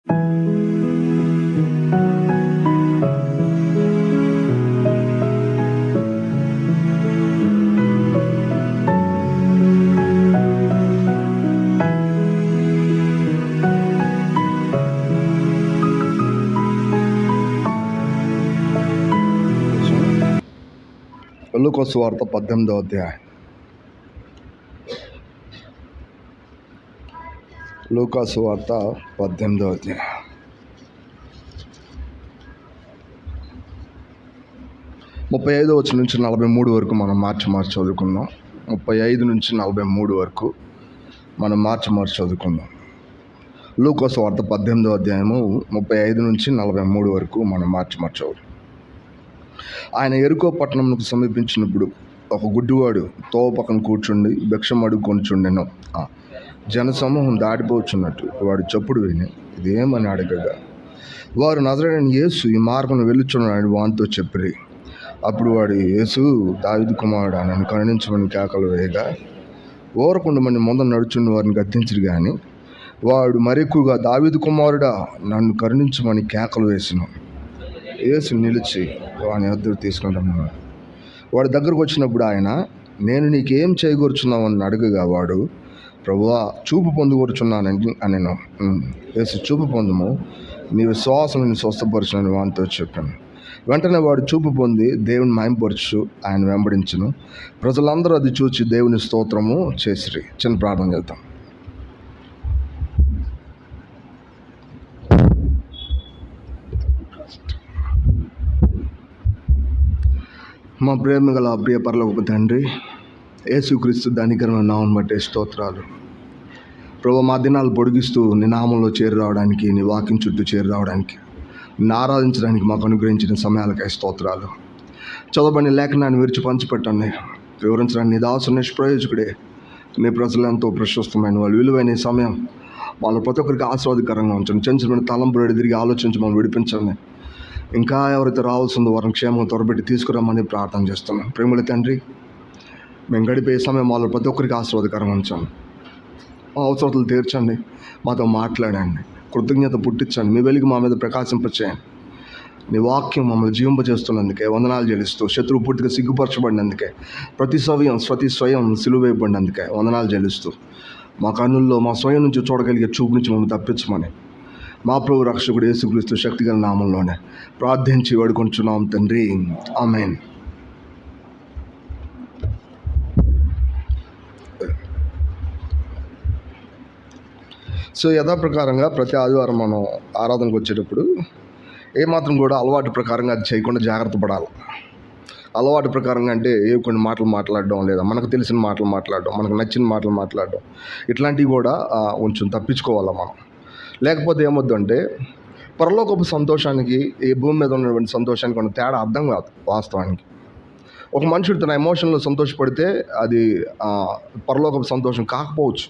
లూకా సువార్త 18వ అధ్యాయం. లూకా సువార్త 18వ అధ్యాయం. 35 వచనం నుంచి 43 వరకు మనం మార్చి చదువుకుందాం. 35 నుంచి 43 వరకు మనం మార్చి చదువుకుందాం. లూకా సువార్త 18వ అధ్యాయము 35 నుంచి 43 వరకు మనం మార్చి చదువుకుందాం. ఆయన యెరికో పట్టణంకు సమీపించినప్పుడు ఒక గుడ్డివాడు తోవ పక్కన కూర్చుండి భిక్షం అడుక్కొనిచుండెను. జనసమూహం దాటిపోవచ్చున్నట్టు వాడు చప్పుడు విని ఇదేమని అడగగా, వారు నజరేయుడైన యేసు ఈ మార్గం వెళ్ళుచున్నాడని వానితో చెప్పిరి. అప్పుడు వాడు, యేసు దావీదు కుమారుడా, నన్ను కరుణించమని కేకలు వేయగా, ఊరకుండా మంది ముందు నడుచుండి వారిని గద్దించిరి. కానీ వాడు మరెక్కువగా, దావీదు కుమారుడా, నన్ను కరుణించమని కేకలు వేసెను. యేసు నిలిచి వాని వద్దకు తీసుకుని రమ్మన్నాడు. వాడి దగ్గరకు వచ్చినప్పుడు ఆయన, నేను నీకేం చేయగూర్చున్నావని అడగగా, వాడు, ప్రభువా, చూపు పొందుగూర్చున్నానని అనెను. యేసు, చూపు పొందుము, నీ విశ్వాసం నిన్ను స్వస్థపరచునని వానితో చెప్పాను. వెంటనే వాడు చూపు పొంది దేవుని మహిమపరచు ఆయన వెంబడించును. ప్రజలందరూ అది చూచి దేవుని స్తోత్రము చేసిరి. చిన్న ప్రార్థన చేద్దాం. మా ప్రేమ గల ప్రియ పరలోకపు తండ్రి, యేసుక్రీస్తు ధనికరమైన నామమును బట్టి స్తోత్రాలు. ప్రభు, మా దినాలు పొడిగిస్తూ నీ నామంలో చేరి రావడానికి, నీ వాక్యం చుట్టూ చేరి రావడానికి, నిన్ను ఆరాధించడానికి మాకు అనుగ్రహించిన సమయాలకై స్తోత్రాలు. చదవబడిన లేఖనాన్ని విరిచి పంచిపెట్టండి. వివరించడానికి నీ దాసు నిష్ప్రయోజకుడే, నీ ప్రజలు ఎంతో ప్రశస్తమైన వాళ్ళు. విలువైన ఈ సమయం వాళ్ళు ప్రతి ఒక్కరికి ఆశీర్వాదకరంగా ఉంచండి. చంచలమైన తలంపులు తిరిగి ఆలోచించి మనం విడిపించండి. ఇంకా ఎవరైతే రావాల్సిందో వారిని క్షేమం త్వరపెట్టి తీసుకురామని ప్రార్థన చేస్తున్నాం. ప్రేమల తండ్రి, మేము గడిపే సమయం వాళ్ళు ప్రతి ఒక్కరికి ఆశీర్వాదకరంగా ఉంచండి. మా అవసరాలు తీర్చండి, మాతో మాట్లాడండి, కృతజ్ఞత పుట్టించండి, మీ వెలుగు మా మీద ప్రకాశింపచేయండి. నీ వాక్యం మమ్మల్ని జీవింపజేస్తున్నందుకే వందనాలు చెల్లిస్తూ, శత్రువు పూర్తిగా సిగ్గుపరచబడినందుకే, ప్రతి స్వయం సిలువేయబడినందుకే వందనాలు చెల్లిస్తూ, మా కన్నుల్లో మా స్వయం నుంచి చూడగలిగే చూపు నుంచి మమ్మల్ని తప్పించమని మా ప్రభు రక్షకుడు యేసుక్రీస్తు శక్తిగల నామంలోనే ప్రార్థించి వేడుకొంచున్నాం తండ్రి, ఆమేన్. సో యథాప్రకారంగా ప్రతి ఆదివారం మనం ఆరాధనకు వచ్చేటప్పుడు ఏమాత్రం కూడా అలవాటు ప్రకారంగా అది చేయకుండా జాగ్రత్త పడాలి. అలవాటు ప్రకారంగా అంటే కొన్ని మాటలు మాట్లాడడం, లేదా మనకు తెలిసిన మాటలు మాట్లాడడం, మనకు నచ్చిన మాటలు మాట్లాడడం, ఇట్లాంటివి కూడా కొంచెం తప్పించుకోవాలి మనం. లేకపోతే ఏమొద్దంటే పరలోకపు సంతోషానికి ఈ భూమి మీద ఉన్నటువంటి సంతోషానికి ఉన్న తేడా అర్థం కాదు. వాస్తవానికి ఒక మనుషుడు తన ఎమోషన్లో సంతోషపడితే అది పరలోకపు సంతోషం కాకపోవచ్చు.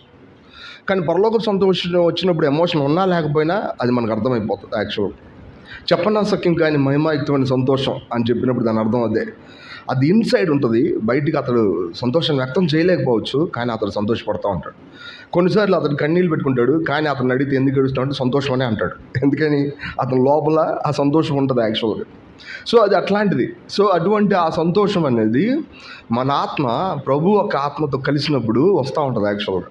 కానీ పరలోకపు సంతోషం వచ్చినప్పుడు ఎమోషన్ ఉన్నా లేకపోయినా అది మనకు అర్థమైపోతుంది. యాక్చువల్ చెప్పనా సఖ్యం కానీ మహిమాయుక్తమైన సంతోషం అని చెప్పినప్పుడు దాని అర్థం అదే. అది ఇన్సైడ్ ఉంటుంది, బయటికి అతడు సంతోషం వ్యక్తం చేయలేకపోవచ్చు, కానీ అతడు సంతోషపడుతూ ఉంటాడు. కొన్నిసార్లు అతను కన్నీళ్ళు పెట్టుకుంటాడు, కానీ అతను అడిగితే ఎందుకు ఏడుస్తామంటే సంతోషం అనే అంటాడు. ఎందుకని అతని లోపల ఆ సంతోషం ఉంటుంది యాక్చువల్గా. సో అది అట్లాంటిది. సో అటువంటి ఆ సంతోషం అనేది మన ఆత్మ ప్రభు ఒక ఆత్మతో కలిసినప్పుడు వస్తూ ఉంటుంది. యాక్చువల్గా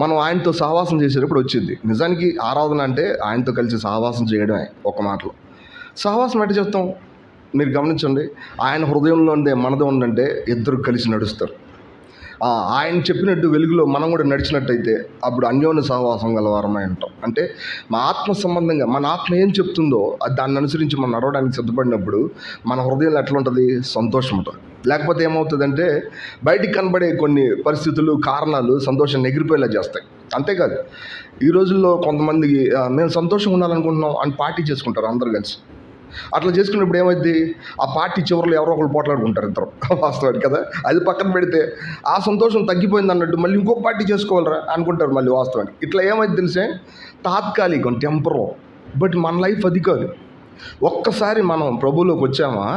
మనం ఆయనతో సహవాసం చేసేటప్పుడు వచ్చింది. నిజానికి ఆరాధన అంటే ఆయనతో కలిసి సహవాసం చేయడమే. ఒక మాటలో సహవాసం ఎట్లా చేస్తాం మీరు గమనించండి. ఆయన హృదయంలో ఉండే మనది ఉందంటే ఇద్దరు కలిసి నడుస్తారు. ఆయన చెప్పినట్టు వెలుగులో మనం కూడా నడిచినట్టయితే అప్పుడు అన్యోన్య సహవాసం గలవారమై ఉంటాం. అంటే మా ఆత్మ సంబంధంగా మన ఆత్మ ఏం చెప్తుందో దాన్ని అనుసరించి మనం నడవడానికి సిద్ధపడినప్పుడు మన హృదయంలో ఎట్లా ఉంటుంది, సంతోషం ఉంటుంది. లేకపోతే ఏమవుతుందంటే బయటికి కనబడే కొన్ని పరిస్థితులు, కారణాలు సంతోషాన్ని ఎగిరిపోయేలా చేస్తాయి. అంతేకాదు ఈ రోజుల్లో కొంతమందికి మేము సంతోషంగా ఉండాలనుకుంటున్నాం అని పార్టీ చేసుకుంటారు అందరు కలిసి. అట్లా చేసుకున్నప్పుడు ఏమైంది, ఆ పార్టీ చివరిలో ఎవరో ఒకరు పోట్లాడుకుంటారు ఇద్దరు. వాస్తవానికి కదా, అది పక్కన పెడితే ఆ సంతోషం తగ్గిపోయింది అన్నట్టు మళ్ళీ ఇంకొక పార్టీ చేసుకోవాలరా అనుకుంటారు మళ్ళీ. వాస్తవానికి ఇట్లా ఏమైంది తెలిసే, తాత్కాలికం, టెంపరో. బట్ మన లైఫ్ అది కాదు. ఒక్కసారి మనం ప్రభువులోకి వచ్చామా,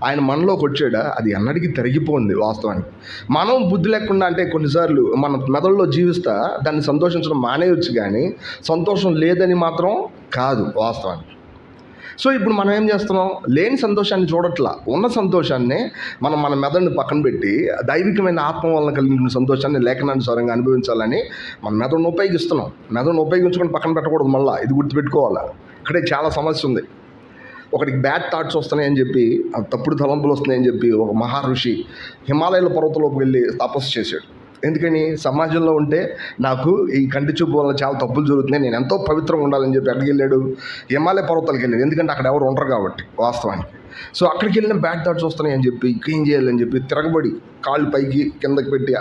ఆయన మనలోకి వచ్చాడా, అది ఎన్నటికీ తరిగిపోయింది. వాస్తవానికి మనం బుద్ధి లేకుండా అంటే కొన్నిసార్లు మన మెదడులో జీవిస్తా దాన్ని సంతోషించడం మానేయొచ్చు, కానీ సంతోషం లేదని మాత్రం కాదు వాస్తవానికి. సో ఇప్పుడు మనం ఏం చేస్తున్నాం, లేని సంతోషాన్ని చూడట్లా, ఉన్న సంతోషాన్ని మన మెదడుని పక్కన పెట్టి దైవికమైన ఆత్మ వలన కలిగిన సంతోషాన్ని లేఖనానుసారంగా అనుభవించాలని మన మెదడును ఉపయోగిస్తున్నాం. మెదడును ఉపయోగించుకొని పక్కన పెట్టకూడదు. మళ్ళీ ఇది గుర్తుపెట్టుకోవాలా, ఇక్కడే చాలా సమస్య ఉంది. ఒకటికి బ్యాడ్ థాట్స్ వస్తున్నాయని చెప్పి, తప్పుడు తలంపులు వస్తున్నాయని చెప్పి ఒక మహర్షి హిమాలయాల పర్వతంలోకి వెళ్ళి తపస్సు చేశాడు. ఎందుకని? సమాజంలో ఉంటే నాకు ఈ కంటి చూపు వల్ల చాలా తప్పులు జరుగుతున్నాయి, నేను ఎంతో పవిత్రంగా ఉండాలని చెప్పి ఎక్కడికి వెళ్ళాడు? హిమాలయ పర్వతాలకు వెళ్ళాడు. ఎందుకంటే అక్కడ ఎవరు ఉండరు కాబట్టి వాస్తవానికి. సో అక్కడికి వెళ్ళిన బ్యాడ్ థాట్స్ వస్తున్నాయి అని చెప్పి ఏం చేయాలని చెప్పి తిరగబడి కాళ్ళు పైకి కిందకి పెట్టి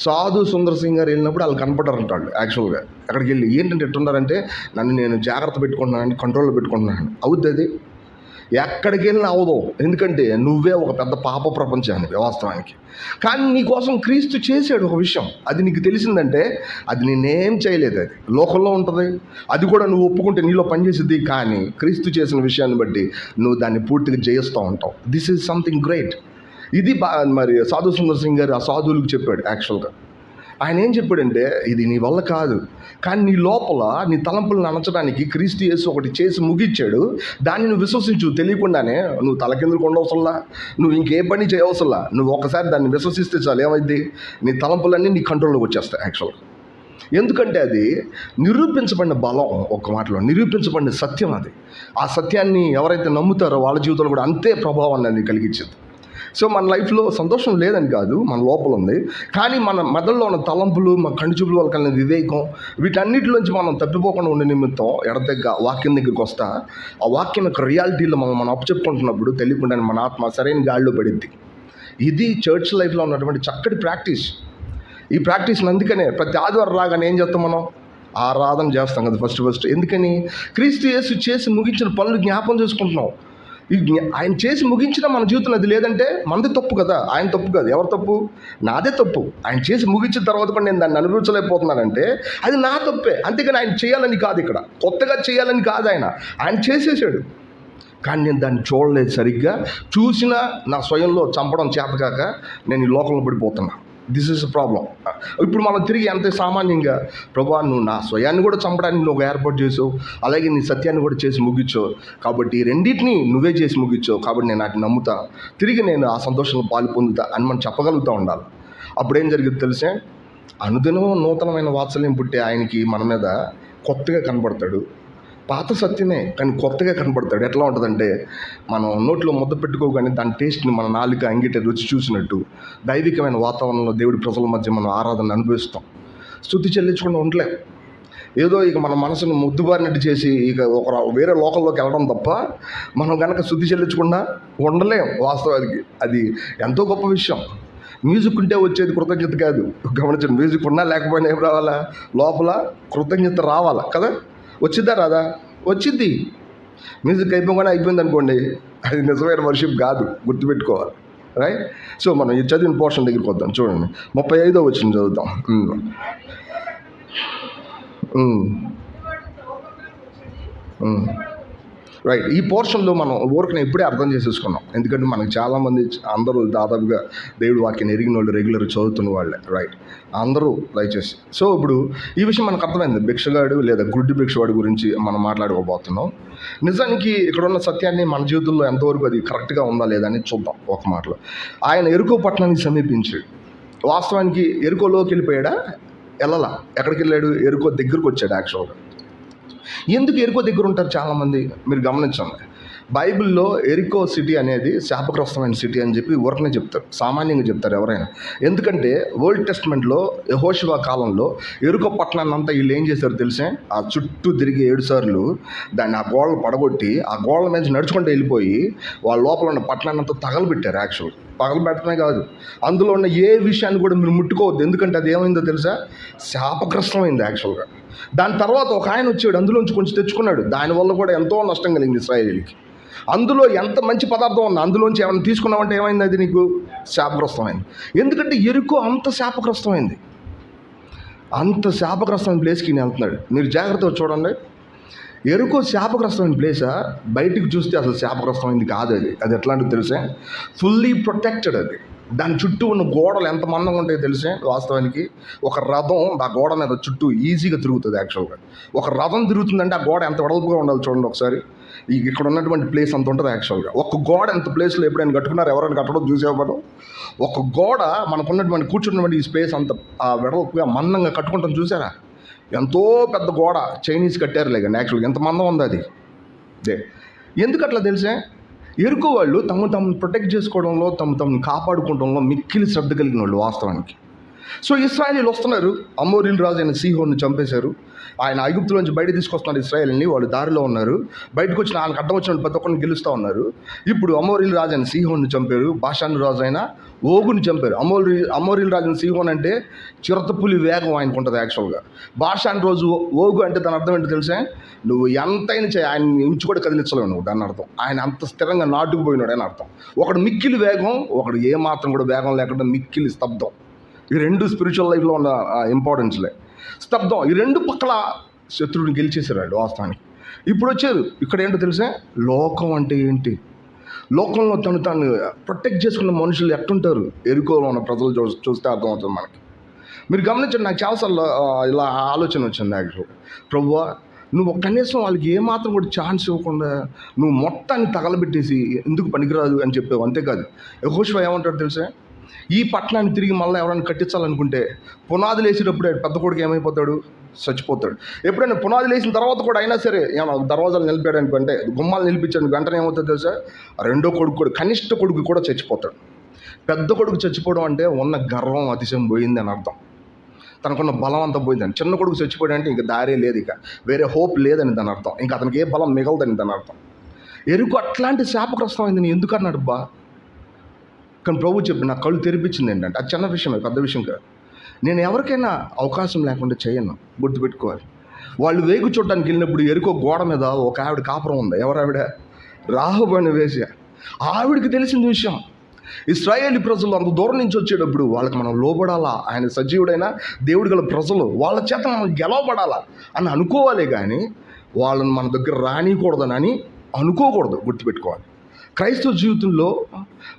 సాధు సుందర్ సింగ్ గారు వెళ్ళినప్పుడు వాళ్ళు కనపడ్డారంట. వాళ్ళు యాక్చువల్గా అక్కడికి వెళ్ళి ఏంటంటే ఎట్టున్నారంటే, నన్ను నేను జాగ్రత్త పెట్టుకుంటున్నాను, కంట్రోల్లో పెట్టుకుంటున్నాను. అవుద్ది అది? ఎక్కడికి వెళ్ళినా అవదు. ఎందుకంటే నువ్వే ఒక పెద్ద పాప ప్రపంచాన్ని వాస్తవానికి. కానీ నీకోసం క్రీస్తు చేశాడు ఒక విషయం, అది నీకు తెలిసిందంటే అది నేనేం చేయలేదు, అది లోకంలో ఉంటుంది. అది కూడా నువ్వు ఒప్పుకుంటే నీలో పనిచేసిద్ది. కానీ క్రీస్తు చేసిన విషయాన్ని బట్టి నువ్వు దాన్ని పూర్తిగా జయిస్తూ ఉంటావు. This is something great. ఇది మరి సాధు సుందర్ సింగ్ గారు ఆ సాధువులకు చెప్పాడు. యాక్చువల్గా ఆయన ఏం చెప్పాడంటే, ఇది నీ వల్ల కాదు, కానీ నీ లోపల నీ తలంపులను అణచడానికి క్రీస్తు యేసు ఒకటి చేసి ముగించాడు. దాన్ని నువ్వు విశ్వసించు. తెలియకుండానే నువ్వు తలకిందులకు ఉండవసల్లా, నువ్వు ఇంకే పని చేయవసల్లా. నువ్వు ఒకసారి దాన్ని విశ్వసిస్తే చాలు, ఏమైంది? నీ తలంపులన్నీ నీ కంట్రోల్లోకి వచ్చేస్తాయి యాక్చువల్గా. ఎందుకంటే అది నిరూపించబడిన బలం, ఒక మాటలో నిరూపించబడిన సత్యం అది. ఆ సత్యాన్ని ఎవరైతే నమ్ముతారో వాళ్ళ జీవితంలో కూడా అంతే ప్రభావాన్ని అది కలిగించింది. సో మన లైఫ్లో సంతోషం లేదని కాదు, మన లోపల ఉంది. కానీ మన మెదడులో ఉన్న తలంపులు, మన కంటి చూపుల వల్ల కలిగిన వివేకం, వీటన్నిటిలోంచి మనం తప్పిపోకుండా ఉండే నిమిత్తం వాక్యం దగ్గరికి వస్తా, ఆ వాక్యం యొక్క రియాలిటీలో మనం అప్పచెప్పుకుంటున్నప్పుడు తెలియకుండానే మన ఆత్మ సరైన గాడిలో పడిద్ది. ఇది చర్చ్ లైఫ్లో ఉన్నటువంటి చక్కటి ప్రాక్టీస్. ఈ ప్రాక్టీస్ని అందుకనే ప్రతి ఆదివారం రాగానే ఏం చేస్తాం, మనం ఆరాధన చేస్తాం కదా ఫస్ట్. ఎందుకని? క్రీస్తు యేసు చేసి ముగించిన పనులు జ్ఞాపం చేసుకుంటున్నాం. ఆయన చేసి ముగించిన మన జీవితంలో అది లేదంటే మనది తప్పు కదా, ఆయన తప్పు కాదు. ఎవరి తప్పు? నాదే తప్పు. ఆయన చేసి ముగించిన తర్వాత కూడా నేను దాన్ని అనుభవించలేకపోతున్నానంటే అది నా తప్పే. అంతేగాని ఆయన చేయాలని కాదు, ఇక్కడ కొత్తగా చేయాలని కాదు, ఆయన చేసేసాడు. కానీ నేను దాన్ని చూడలేదు సరిగ్గా. చూసినా నా స్వయంలో చంపడం చేతకాక నేను ఈ లోకంలో పడిపోతున్నా. This is a problem. ఇప్పుడు మనం తిరిగి అంతే సామాన్యంగా, ప్రభువా నువ్వు నా స్వయాన్ని కూడా చంపడానికి నువ్వు ఏర్పాటు చేసావు, అలాగే నీ సత్యాన్ని కూడా చేసి ముగించావు, కాబట్టి ఈ రెండింటినీ నువ్వే చేసి ముగించావు, కాబట్టి నేను వాటిని నమ్ముతా, తిరిగి నేను ఆ సంతోషంలో పాలు పొందుతా అని మనం చెప్పగలుగుతూ ఉండాలి. అప్పుడేం జరిగింది తెలిసే? అనుదినం నూతనమైన వాత్సల్యం పుట్టే ఆయనకి మన మీద కొత్తగా కనబడతాడు. పాత సత్యమే కానీ కొత్తగా కనబడతాడు. ఎట్లా ఉంటుందంటే, మనం నోట్లో ముద్ద పెట్టుకోగానే దాని టేస్ట్ని మన నాలుక అంగిట రుచి చూసినట్టు దైవికమైన వాతావరణంలో దేవుడి ప్రజల మధ్య మనం ఆరాధన అనుభవిస్తాం. స్తుతి చెల్లించకుండా ఉండలేం. ఏదో ఇక మన మనసును ముద్దుబారినట్టు చేసి ఇక వేరే లోకంలోకి వెళ్ళడం తప్ప మనం కనుక స్తుతి చెల్లించకుండా ఉండలేం. వాస్తవానికి అది ఎంతో గొప్ప విషయం. మ్యూజిక్ ఉంటే వచ్చేది కృతజ్ఞత కాదు. గమనించండి, మ్యూజిక్ ఉన్నా లేకపోయినా ఏం రావాలా? లోపల కృతజ్ఞత రావాలా కదా? వచ్చిద్దా రాదా? వచ్చిద్ది. మ్యూజిక్ అయిపోయింది అనుకోండి, అది నిజమైన వర్షిప్ కాదు, గుర్తుపెట్టుకోవాలి. రైట్? సో మనం ఈ చదివిన పోర్షన్ దగ్గరికి వద్దాం. చూడండి, 35వ వచనం చదువుతాం. రైట్. ఈ పోర్షన్లో మనం ఊరికి ఇప్పుడే అర్థం చేసేసుకున్నాం. ఎందుకంటే మనకు చాలామంది అందరూ దాదాపుగా దేవుడి వాక్యాన్ని ఎరిగిన వాళ్ళు, రెగ్యులర్ చదువుతున్న వాళ్ళే. రైట్, అందరూ దయచేసి. సో ఇప్పుడు ఈ విషయం మనకు అర్థమైంది. భిక్షగాడు లేదా గుడ్డి భిక్షవాడి గురించి మనం మాట్లాడుకోబోతున్నాం. నిజానికి ఇక్కడ ఉన్న సత్యాన్ని మన జీవితంలో ఎంతవరకు అది కరెక్ట్గా ఉందా లేదా అని చూద్దాం. ఒక మాటలో, ఆయన ఎరుకో పట్టణాన్ని సమీపించాడు. వాస్తవానికి ఎరుకోలోకి వెళ్ళిపోయాడా? వెళ్ళలా. ఎక్కడికి వెళ్ళాడు? ఎరుకో దగ్గరకు వచ్చాడు. యాక్చువల్గా ఎందుకు ఎరుకో దగ్గర ఉంటారు చాలామంది? మీరు గమనించండి, బైబిల్లో ఎరికో సిటీ అనేది శాపగ్రస్తమైన సిటీ అని చెప్పి ఊరకనే చెప్తారు, సామాన్యంగా చెప్తారు ఎవరైనా. ఎందుకంటే ఓల్డ్ టెస్ట్మెంట్లో యెహోషువ కాలంలో ఎరుకో పట్టణాన్ని అంతా వీళ్ళు ఏం చేశారు తెలిసే? ఆ చుట్టూ తిరిగి 7 సార్లు దాన్ని ఆ గోడలు పడగొట్టి ఆ గోడల మీద నడుచుకుంటూ వెళ్ళిపోయి వాళ్ళ లోపల ఉన్న పట్టణాన్ని అంతా తగలబెట్టారు. యాక్చువల్ పగలబెట్టడమే కాదు, అందులో ఉన్న ఏ విషయాన్ని కూడా మీరు ముట్టుకోవద్దు. ఎందుకంటే అది ఏమైందో తెలుసా? శాపగ్రస్తమైంది యాక్చువల్గా. దాని తర్వాత ఒక ఆయన వచ్చాడు, అందులోంచి కొంచెం తెచ్చుకున్నాడు. దానివల్ల కూడా ఎంతో నష్టం కలిగింది ఇశ్రాయేలీకి. అందులో ఎంత మంచి పదార్థం ఉన్నా అందులోంచి ఏమైనా తీసుకున్నామంటే ఏమైంది? అది నీకు శాపగ్రస్తమైంది. ఎందుకంటే ఎరుకో అంత శాపగ్రస్తమైంది. అంత శాపగ్రస్తమైన ప్లేస్కి నేను వెళ్తున్నాడు. మీరు జాగ్రత్తగా చూడండి. ఎరుకో శాపగ్రస్తమైన ప్లేసా? బయటికి చూస్తే అసలు శాపగ్రస్తమైంది కాదు. అది ఎట్లాంటిది తెలిసే? Fully protected. అది దాని చుట్టూ ఉన్న గోడలు ఎంత మందంగా ఉంటాయో తెలిసే వాస్తవానికి. ఒక రథం ఆ గోడ మీద చుట్టూ ఈజీగా తిరుగుతుంది. యాక్చువల్గా ఒక రథం తిరుగుతుందంటే ఆ గోడ ఎంత వెడల్పుగా ఉండాలి చూడండి ఒకసారి. ఇక్కడ ఉన్నటువంటి ప్లేస్ అంత ఉంటుంది. యాక్చువల్గా ఒక గోడ ఎంత ప్లేస్లో ఎప్పుడైనా కట్టుకున్నారు, ఎవరైనా కట్టడం చూసేవాడు. ఒక గోడ మనకున్నటువంటి కూర్చున్నటువంటి ఈ స్పేస్ అంత వెడల్పుగా మందంగా కట్టుకుంటాం చూసారా. ఎంతో పెద్ద గోడ చైనీస్ కట్టారులే కానీ యాక్చువల్గా ఎంత మందం ఉంది అది. ఎందుకు అట్లా తెలిసే, ఎరుకు వాళ్ళు తమను ప్రొటెక్ట్ చేసుకోవడంలో తమను కాపాడుకోవడంలో మిక్కిలి శ్రద్ధ కలిగిన వాళ్ళు వాస్తవానికి. సో ఇశ్రాయేలీలు వస్తున్నారు, అమోరీల రాజు అయిన సీహోన్ని చంపేశారు. ఆయన ఐగుప్తులోంచి బయట తీసుకొస్తున్నారు ఇశ్రాయేల్ని. వాళ్ళు దారిలో ఉన్నారు, బయటకు వచ్చిన ఆయనకు అడ్డం వచ్చిన ప్రతి ఒక్కరిని గెలుస్తూ ఉన్నారు. ఇప్పుడు అమోరీల రాజు అయిన సీహోన్ని చంపారు, బాషాను రాజు అయిన ఓగుని చంపారు. అమోరీల రాజు అయిన సీహోన్ అంటే చిరతపులి వేగం ఆయనకు ఉంటుంది. యాక్చువల్గా బాషాను రోజు ఓగు అంటే దాని అర్థం ఏంటో తెలిసే, నువ్వు ఎంతైనా ఆయన ఇంచు కూడా కదిలించలేవు నువ్వు. దాని అర్థం ఆయన అంత స్థిరంగా నాటుకుపోయినాడు అని అర్థం. ఒకడు మిక్కిలి వేగం, ఒకడు ఏమాత్రం కూడా వేగం లేకుండా మిక్కిలి స్తబ్దం. ఈ రెండు స్పిరిచువల్ లైఫ్లో ఉన్న ఇంపార్టెన్స్లే. స్తబ్దం, ఈ రెండు పక్కల శత్రువుని గెలిచేసారు వాస్తవానికి. ఇప్పుడు వచ్చారు ఇక్కడ ఏంటో తెలిసే, లోకం అంటే ఏంటి, లోకంలో తాను ప్రొటెక్ట్ చేసుకున్న మనుషులు ఎట్టుంటారు. ఎరుకోలో ఉన్న ప్రజలు చూస్తే అర్థమవుతుంది మనకి. మీరు గమనించండి, నాకు చాలాసార్లు ఇలా ఆలోచన వచ్చింది. యాక్చువల్గా ప్రభువా, నువ్వు కనీసం వాళ్ళకి ఏమాత్రం కూడా ఛాన్స్ ఇవ్వకుండా నువ్వు మొత్తాన్ని తగలబెట్టేసి ఎందుకు పనికిరాదు అని చెప్పావు. అంతేకాదు యెహోషువ ఏమంటాడు తెలుసా, ఈ పట్టణాన్ని తిరిగి మళ్ళీ ఎవరైనా కట్టించాలనుకుంటే పునాదులు వేసేటప్పుడే పెద్ద కొడుకు ఏమైపోతాడు, చచ్చిపోతాడు. ఎప్పుడైనా పునాదులు వేసిన తర్వాత కూడా అయినా సరే ఏమన్నా దర్వాజాలు నిలిపాడు అనుకుంటే, గుమ్మాలు నిలిపించాడు, వెంటనే ఏమవుతుంది తెలుసా, రెండో కొడుకు కూడా, కనిష్ట కొడుకు కూడా చచ్చిపోతాడు. పెద్ద కొడుకు చచ్చిపోవడం అంటే ఉన్న గర్వం అతిశయం పోయింది అని అర్థం. తనకున్న బలం అంతా పోయిందని. చిన్న కొడుకు చచ్చిపోయాడు అంటే ఇంకా దారే లేదు, ఇక వేరే హోప్ లేదని దాని అర్థం. ఇంకా అతనికి ఏ బలం మిగలదని దాని అర్థం. ఎరుకు అట్లాంటి శాపగ్రస్తమైంది నేను ఎందుకు అన్నాడు బా. కానీ ప్రభు చెప్పి నా కళ్ళు తెరిపించింది ఏంటంటే, అది చిన్న విషయమే, పెద్ద విషయం కాదు. నేను ఎవరికైనా అవకాశం లేకుండా చేయను, గుర్తుపెట్టుకోవాలి. వాళ్ళు వేగు చూడడానికి వెళ్ళినప్పుడు ఎరుకో గోడ మీద ఒక ఆవిడ కాపురం ఉంది. ఎవరావిడ? రాహబు అనే వేశ్య. ఆవిడికి తెలిసిన విషయం, ఇశ్రాయేలీ ప్రజలు అంత దూరం నుంచి వచ్చేటప్పుడు వాళ్ళకి మనం లోబడాలా, ఆయన సజీవుడైన దేవుడు గల ప్రజలు, వాళ్ళ చేత మనం గెలవబడాలా అని అనుకోవాలి. కానీ వాళ్ళని మన దగ్గర రానికూడదని అనుకోకూడదు, గుర్తుపెట్టుకోవాలి. క్రైస్తవ జీవితంలో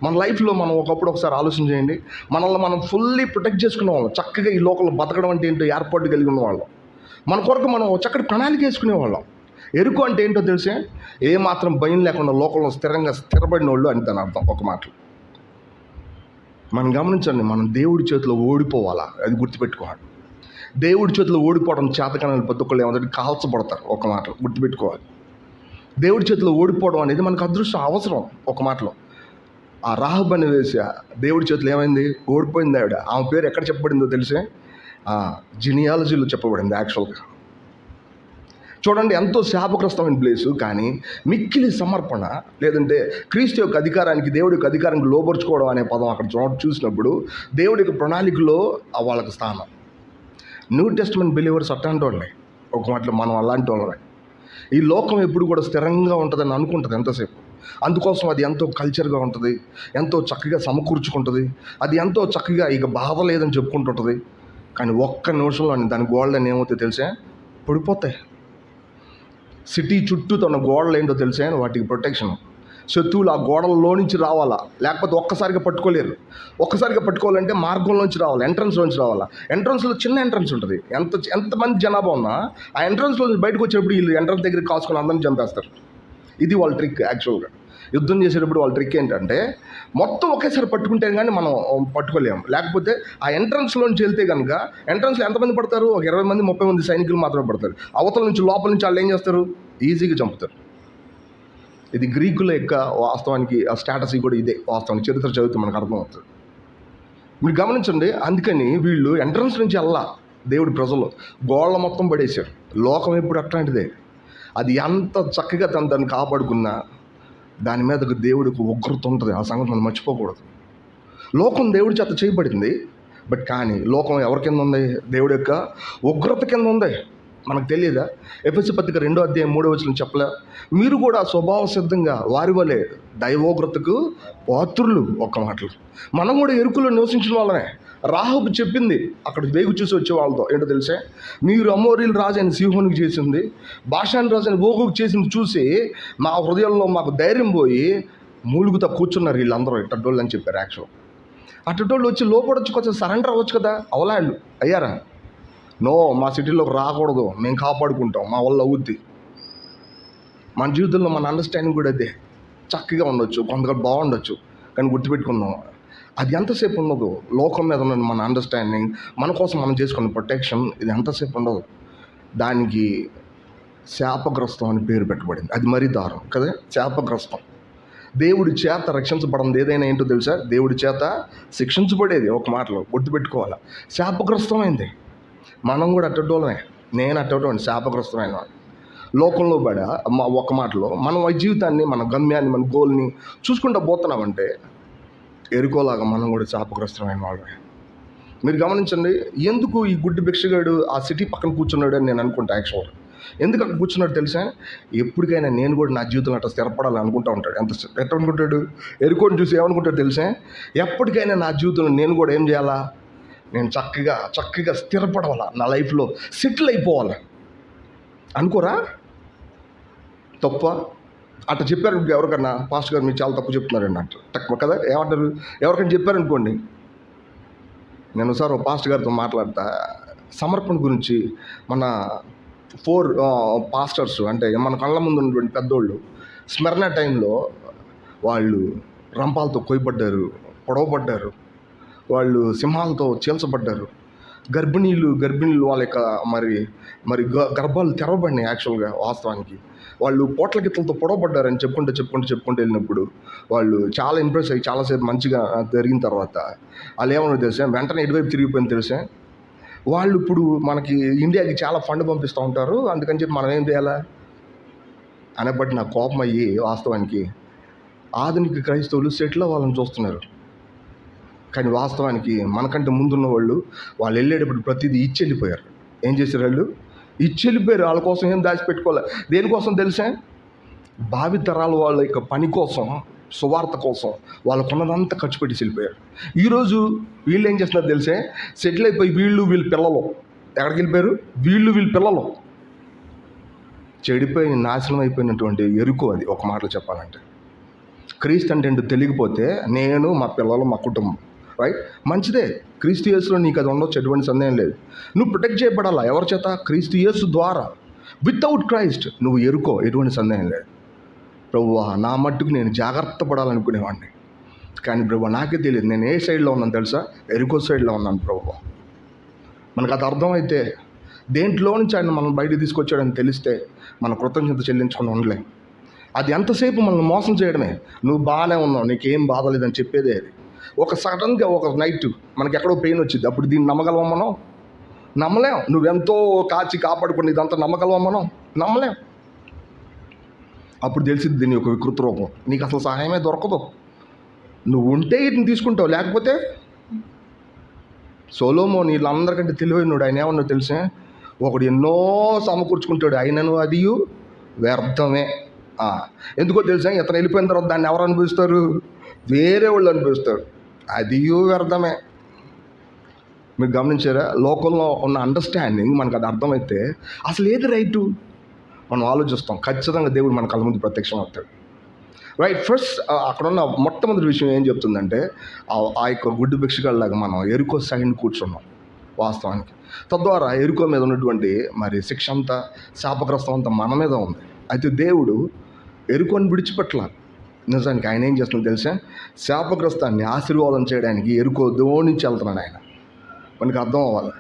మన లైఫ్లో మనం ఒకసారి ఆలోచన చేయండి. మనల్ని మనం ఫుల్లీ ప్రొటెక్ట్ చేసుకునే వాళ్ళం, చక్కగా ఈ లోకంలో బతకడం అంటే ఏంటో ఏర్పాటు కలిగి ఉన్నవాళ్ళం, మన కొరకు మనం చక్కటి ప్రణాళిక వేసుకునేవాళ్ళం. ఎరుకు అంటే ఏంటో తెలిసే, ఏమాత్రం భయం లేకుండా లోకంలో స్థిరపడిన వాళ్ళు అని దాని అర్థం. ఒక మాటలు మనం గమనించండి, మనం దేవుడి చేతిలో ఓడిపోవాలా, అది గుర్తుపెట్టుకోవాలి. దేవుడి చేతిలో ఓడిపోవడం చేతకాని ప్రతి ఒక్కళ్ళు ఏమంటే కాల్చబడతారు. ఒక మాటలు గుర్తుపెట్టుకోవాలి. దేవుడి చేతిలో ఓడిపోవడం అనేది మనకు అదృష్టం, అవసరం. ఒక మాటలో ఆ రాహబు అనే వేశ్య దేవుడి చేతిలో ఏమైంది, ఓడిపోయింది. ఆమె పేరు ఎక్కడ చెప్పబడిందో తెలిసే, జినియాలజీలో చెప్పబడింది. యాక్చువల్గా చూడండి, ఎంతో శాపగ్రస్తమైన ప్లేసు, కానీ మిక్కిలి సమర్పణ, లేదంటే క్రీస్తు యొక్క అధికారానికి, దేవుడి యొక్క అధికారానికి లోపరుచుకోవడం అనే పదం అక్కడ చూసినప్పుడు దేవుడి యొక్క ప్రణాళికలో వాళ్ళకి స్థానం. న్యూ టెస్ట్మెంట్ బిలీవర్స్ అట్లాంటి వాళ్ళే. ఒక మాటలో మనం అలాంటి వాళ్ళమే. ఈ లోకం ఎప్పుడు కూడా స్థిరంగా ఉంటుందని అనుకుంటుంది ఎంతసేపు. అందుకోసం అది ఎంతో కల్చర్గా ఉంటుంది, ఎంతో చక్కగా సమకూర్చుకుంటుంది, అది ఎంతో చక్కగా ఇక బాధ లేదని చెప్పుకుంటుంటుంది. కానీ ఒక్క నిమిషంలో దాని గోడలని ఏమవుతాయి తెలిసే, పడిపోతాయి. సిటీ చుట్టూ తన గోడలు ఏంటో తెలిసే, వాటికి ప్రొటెక్షన్. శత్రువులు ఆ గోడల్లో నుంచి రావాలా, లేకపోతే ఒక్కసారిగా పట్టుకోలేరు. ఒక్కసారిగా పట్టుకోవాలంటే మార్గంలోంచి రావాలి, ఎంట్రన్స్లోంచి రావాలా. ఎంట్రన్స్లో చిన్న ఎంట్రన్స్ ఉంటుంది, ఎంతమంది జనాభా ఉన్నా ఆ ఎంట్రన్స్లో బయటకు వచ్చేటప్పుడు వీళ్ళు ఎంట్రన్స్ దగ్గర కాసుకొని అందరిని చంపేస్తారు. ఇది వాళ్ళ ట్రిక్. యాక్చువల్గా యుద్ధం చేసేటప్పుడు వాళ్ళ ట్రిక్ ఏంటంటే, మొత్తం ఒకేసారి పట్టుకుంటే కానీ మనం పట్టుకోలేము. లేకపోతే ఆ ఎంట్రన్స్లోంచి వెళ్తే కనుక, ఎంట్రన్స్లో ఎంతమంది పడతారు, ఒక 20 మంది 30 మంది సైనికులు మాత్రమే పడతారు. అవతల నుంచి లోపల నుంచి వాళ్ళు ఏం చేస్తారు, ఈజీగా చంపుతారు. ఇది గ్రీకుల యొక్క వాస్తవానికి ఆ స్ట్రాటజీ కూడా ఇదే. వాస్తవానికి చరిత్ర చదివితే మనకు అర్థమవుతుంది. మీరు గమనించండి, అందుకని వీళ్ళు ఎంట్రన్స్ నుంచి దేవుడి ప్రజలు గోళ్ళ మొత్తం పడేశారు. లోకం ఎప్పుడు అట్లాంటిదే. అది ఎంత చక్కగా దాన్ని కాపాడుకున్నా దాని మీద దేవుడికి ఉగ్రత ఉంటుంది. ఆ సంగతి మనం మర్చిపోకూడదు. లోకం దేవుడి చేత చేయబడింది, బట్ కానీ లోకం ఎవరి కింద ఉంది, దేవుడి యొక్క ఉగ్రత కింద ఉంది. మనకు తెలియదా? ఎఫెసీ పత్రిక 2వ అధ్యాయం 3వ వచనం చెప్పలే, మీరు కూడా స్వభావ సిద్ధంగా వారి వలె దైవోగ్రతకు పాత్రులు. ఒక్క మాటలు మనం కూడా ఎరుకులో నివసించిన వాళ్ళమే. రాహబు చెప్పింది అక్కడ వేగు చూసి వచ్చే వాళ్ళతో ఏంటో తెలిసే, మీరు అమోరీల రాజు అయిన సీహోనుకి చేసింది, బాషాను రాజు అయిన ఓగుకు చేసింది చూసి మా హృదయంలో మాకు ధైర్యం పోయి మూలుగుతా కూర్చున్నారు వీళ్ళందరూ ఇట్టడోళ్ళు అని చెప్పారు. యాక్చువల్ అటుటోళ్ళు వచ్చి లోపడొచ్చు, కొంచెం సరెండర్ అవ్వచ్చు కదా. అవలాళ్ళు అయ్యారా? నో, మా సిటీలోకి రాకూడదు, మేము కాపాడుకుంటాం, మా వల్ల అవుద్ది. మన జీవితంలో మన అండర్స్టాండింగ్ కూడా అదే. చక్కగా ఉండొచ్చు, కొంతగా బాగుండొచ్చు, కానీ గుర్తుపెట్టుకుందాం, అది ఎంతసేపు ఉండదు. లోకం మీద ఉన్న మన అండర్స్టాండింగ్, మన కోసం మనం చేసుకున్న ప్రొటెక్షన్, ఇది ఎంతసేపు ఉండదు. దానికి శాపగ్రస్తం అని పేరు పెట్టబడింది. అది మరీ దారుణం కదా, శాపగ్రస్తం. దేవుడి చేత రక్షించబడింది ఏదైనా ఏంటో తెలుసా? దేవుడి చేత శిక్షించబడేది, ఒక మాటలో గుర్తుపెట్టుకోవాలి. శాపగ్రస్తమైంది. మనం కూడా అట్టడోళమే. నేను అట్టడం శాపగ్రస్తమైన లోకంలో ఒక మాటలో మనం ఈ జీవితాన్ని, మన గమ్యాన్ని, మన గోల్ని చూసుకుంటూ పోతున్నామంటే ఎరుకోలాగా మనం కూడా శాపగ్రస్తమైన వాళ్ళమే. మీరు గమనించండి, ఎందుకు ఈ గుడ్డి భిక్షగాడు ఆ సిటీ పక్కన కూర్చున్నాడు అని నేను అనుకుంటా. యాక్చువల్గా ఎందుకు అక్కడ కూర్చున్నాడు తెలుసా? ఎప్పటికైనా నేను కూడా నా జీవితంలో అట్లా స్థిరపడాలని అనుకుంటూ ఉంటాడు. ఎట్లా అనుకుంటాడు? ఎరుకోని చూసి ఏమనుకుంటాడు తెలుసా? ఎప్పటికైనా నా జీవితంలో నేను కూడా ఏం చేయాలా? నేను చక్కగా స్థిరపడవాలా, నా లైఫ్లో సెటిల్ అయిపోవాలి అనుకోరా? తప్ప అట్లా చెప్పారు ఎవరికన్నా, పాస్టర్ గారు మీరు చాలా తప్పు చెప్తున్నారండి అంటారు తక్కువ కదా. ఏమంటారు? ఎవరికైనా చెప్పారనుకోండి. నేను ఒకసారి పాస్టర్ గారితో మాట్లాడతా, సమర్పణ గురించి. మన 4 పాస్టర్స్, అంటే మన కళ్ళ ముందు ఉన్నటువంటి పెద్దోళ్ళు స్మరణ టైంలో వాళ్ళు రంపాలతో కొయ్యబడ్డారు, పొడవబడ్డారు, వాళ్ళు సింహాలతో చీల్చబడ్డారు. గర్భిణీలు వాళ్ళ యొక్క మరి గర్భాలు తెరవబడినాయి. యాక్చువల్గా వాస్తవానికి వాళ్ళు పోట్ల గిత్తలతో పొడవబడ్డారని చెప్పుకుంటూ వెళ్ళినప్పుడు వాళ్ళు చాలా ఇంప్రెస్ అయ్యి చాలాసేపు మంచిగా జరిగిన తర్వాత వాళ్ళు ఏమన్నా తెలుసా, వెంటనే ఎటువైపు తిరిగిపోయింది తెలుసా? వాళ్ళు ఇప్పుడు మనకి ఇండియాకి చాలా ఫండ్ పంపిస్తూ ఉంటారు, అందుకని చెప్పి మనం ఏం చేయాలా అనేప్పటి నాకు కోపం అయ్యి, వాస్తవానికి ఆధునిక క్రైస్తవులు సెటిల్ అవ్వాలని చూస్తున్నారు. కానీ వాస్తవానికి మనకంటే ముందున్న వాళ్ళు వెళ్ళేటప్పుడు ప్రతిదీ ఇచ్చి వెళ్ళిపోయారు. ఏం చేశారు? వాళ్ళు ఇచ్చి వెళ్ళిపోయారు. వాళ్ళ కోసం ఏం దాచిపెట్టుకోవాలి. దేనికోసం తెలుసా? భావితరాల వాళ్ళ యొక్క పని కోసం, సువార్త కోసం వాళ్ళకున్నదంతా ఖర్చు పెట్టి వెళ్ళిపోయారు. ఈరోజు వీళ్ళు ఏం చేస్తున్నారు తెలిసే? సెటిల్ అయిపోయి వీళ్ళ పిల్లలు ఎక్కడికి వెళ్ళిపోయారు? వీళ్ళ పిల్లలు చెడిపోయి నాశనం అయిపోయినటువంటి ఎరుకు. అది ఒక మాటలో చెప్పాలంటే క్రీస్తు అంటే ఏంటో తెలియకపోతే నేను, మా పిల్లలు, మా కుటుంబం, రైట్, మంచిదే. క్రీస్తు యేసులో నీకు అది ఉండొచ్చు, ఎటువంటి సందేహం లేదు. నువ్వు ప్రొటెక్ట్ చేయబడాలా ఎవరి చేత? క్రీస్తు యేసు ద్వారా. వితౌట్ క్రైస్ట్ నువ్వు ఎరుకో, ఎటువంటి సందేహం లేదు. ప్రభువా, నా మట్టుకు నేను జాగ్రత్త పడాలనుకునేవాడిని, కానీ ప్రభువా నాకే తెలియదు నేను ఏ సైడ్లో ఉన్నాను తెలుసా? ఎరుకో సైడ్లో ఉన్నాను ప్రభువా. మనకు అది అర్థమైతే, దేంట్లో నుంచి ఆయన మనం బయటకు తీసుకొచ్చాడని తెలిస్తే మన కృతజ్ఞత చెల్లించుకొని ఉండలేం. అది ఎంతసేపు మనల్ని మోసం చేయడమే. నువ్వు బాగానే ఉన్నావు, నీకేం బాధ లేదని చెప్పేదే అది. ఒక సడన్గా ఒక నైట్ మనకి ఎక్కడో పెయిన్ వచ్చింది, అప్పుడు దీన్ని నమ్మగలవా మనం? నమ్మలేం. నువ్వెంతో కాపాడుకుని ఇదంతా నమ్మగలవా మనం? నమ్మలేం. అప్పుడు తెలిసింది దీని యొక్క వికృత రూపం. నీకు అసలు సహాయమే దొరకదు. నువ్వు ఉంటే వీటిని తీసుకుంటావు, లేకపోతే సొలొమోను వీళ్ళందరికంటే తెలివైనడు. ఆయన ఏమన్నా తెలిసే? ఒకడు ఎన్నో సమకూర్చుకుంటాడు, అయినను అది వ్యర్థమే. ఎందుకో తెలుసా? ఇతను వెళ్ళిపోయిన తర్వాత దాన్ని ఎవరు అనుభవిస్తారు? వేరే వాళ్ళు అనుభవిస్తారు. అది వ్యర్థమే. మీరు గమనించారా? లోకంలో ఉన్న అండర్స్టాండింగ్ మనకు అది అర్థమైతే అసలు ఏది రైటు మనం ఆలోచిస్తాం. ఖచ్చితంగా దేవుడు మన కళ్ళ ముందు ప్రత్యక్షం అవుతాడు. రైట్. ఫస్ట్ అక్కడున్న మొట్టమొదటి విషయం ఏం చెప్తుందంటే, ఆ యొక్క గుడ్డు భిక్షగాళ్ళలాగా మనం ఎరుకో సైడ్ కూర్చున్నాం వాస్తవానికి. తద్వారా ఎరుకో మీద ఉన్నటువంటి మరి శిక్ష అంతా, శాపగ్రస్తం అంతా మన మీద ఉంది. అయితే దేవుడు ఎరుకోని విడిచిపెట్టలా. నిజానికి ఆయన ఏం చేస్తున్నాడు తెలుసా? శాపగ్రస్తాన్ని ఆశీర్వాదం చేయడానికి ఎరుకో నుంచి వెళ్తున్నాడు ఆయన. మనకి అర్థం అవ్వాలి.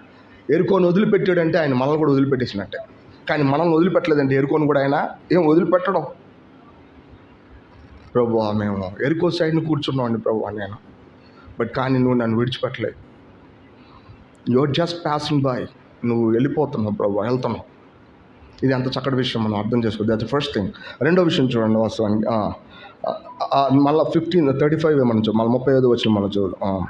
ఎరుకోని వదిలిపెట్టాడంటే ఆయన మనల్ని కూడా వదిలిపెట్టేసినట్టే. కానీ మనల్ని వదిలిపెట్టలేదంటే ఎరుకోని కూడా ఆయన ఏం వదిలిపెట్టడం. ప్రభువా, మేము ఎరుకో సైడ్ని కూర్చున్నామండి ప్రభువా నేను, కానీ నువ్వు నన్ను విడిచిపెట్టలేదు. Your just passing by. నువ్వు వెళ్ళిపోతున్నావు ప్రభువా, వెళ్తున్నావు. ఇది అంత చక్కటి విషయం మనం అర్థం చేసుకోవాలి. That's first thing. రెండో విషయం చూడండి, వాస్తవానికి మళ్ళీ 35 మనం మళ్ళీ 35 వచ్చిన మనం చూద్దాం.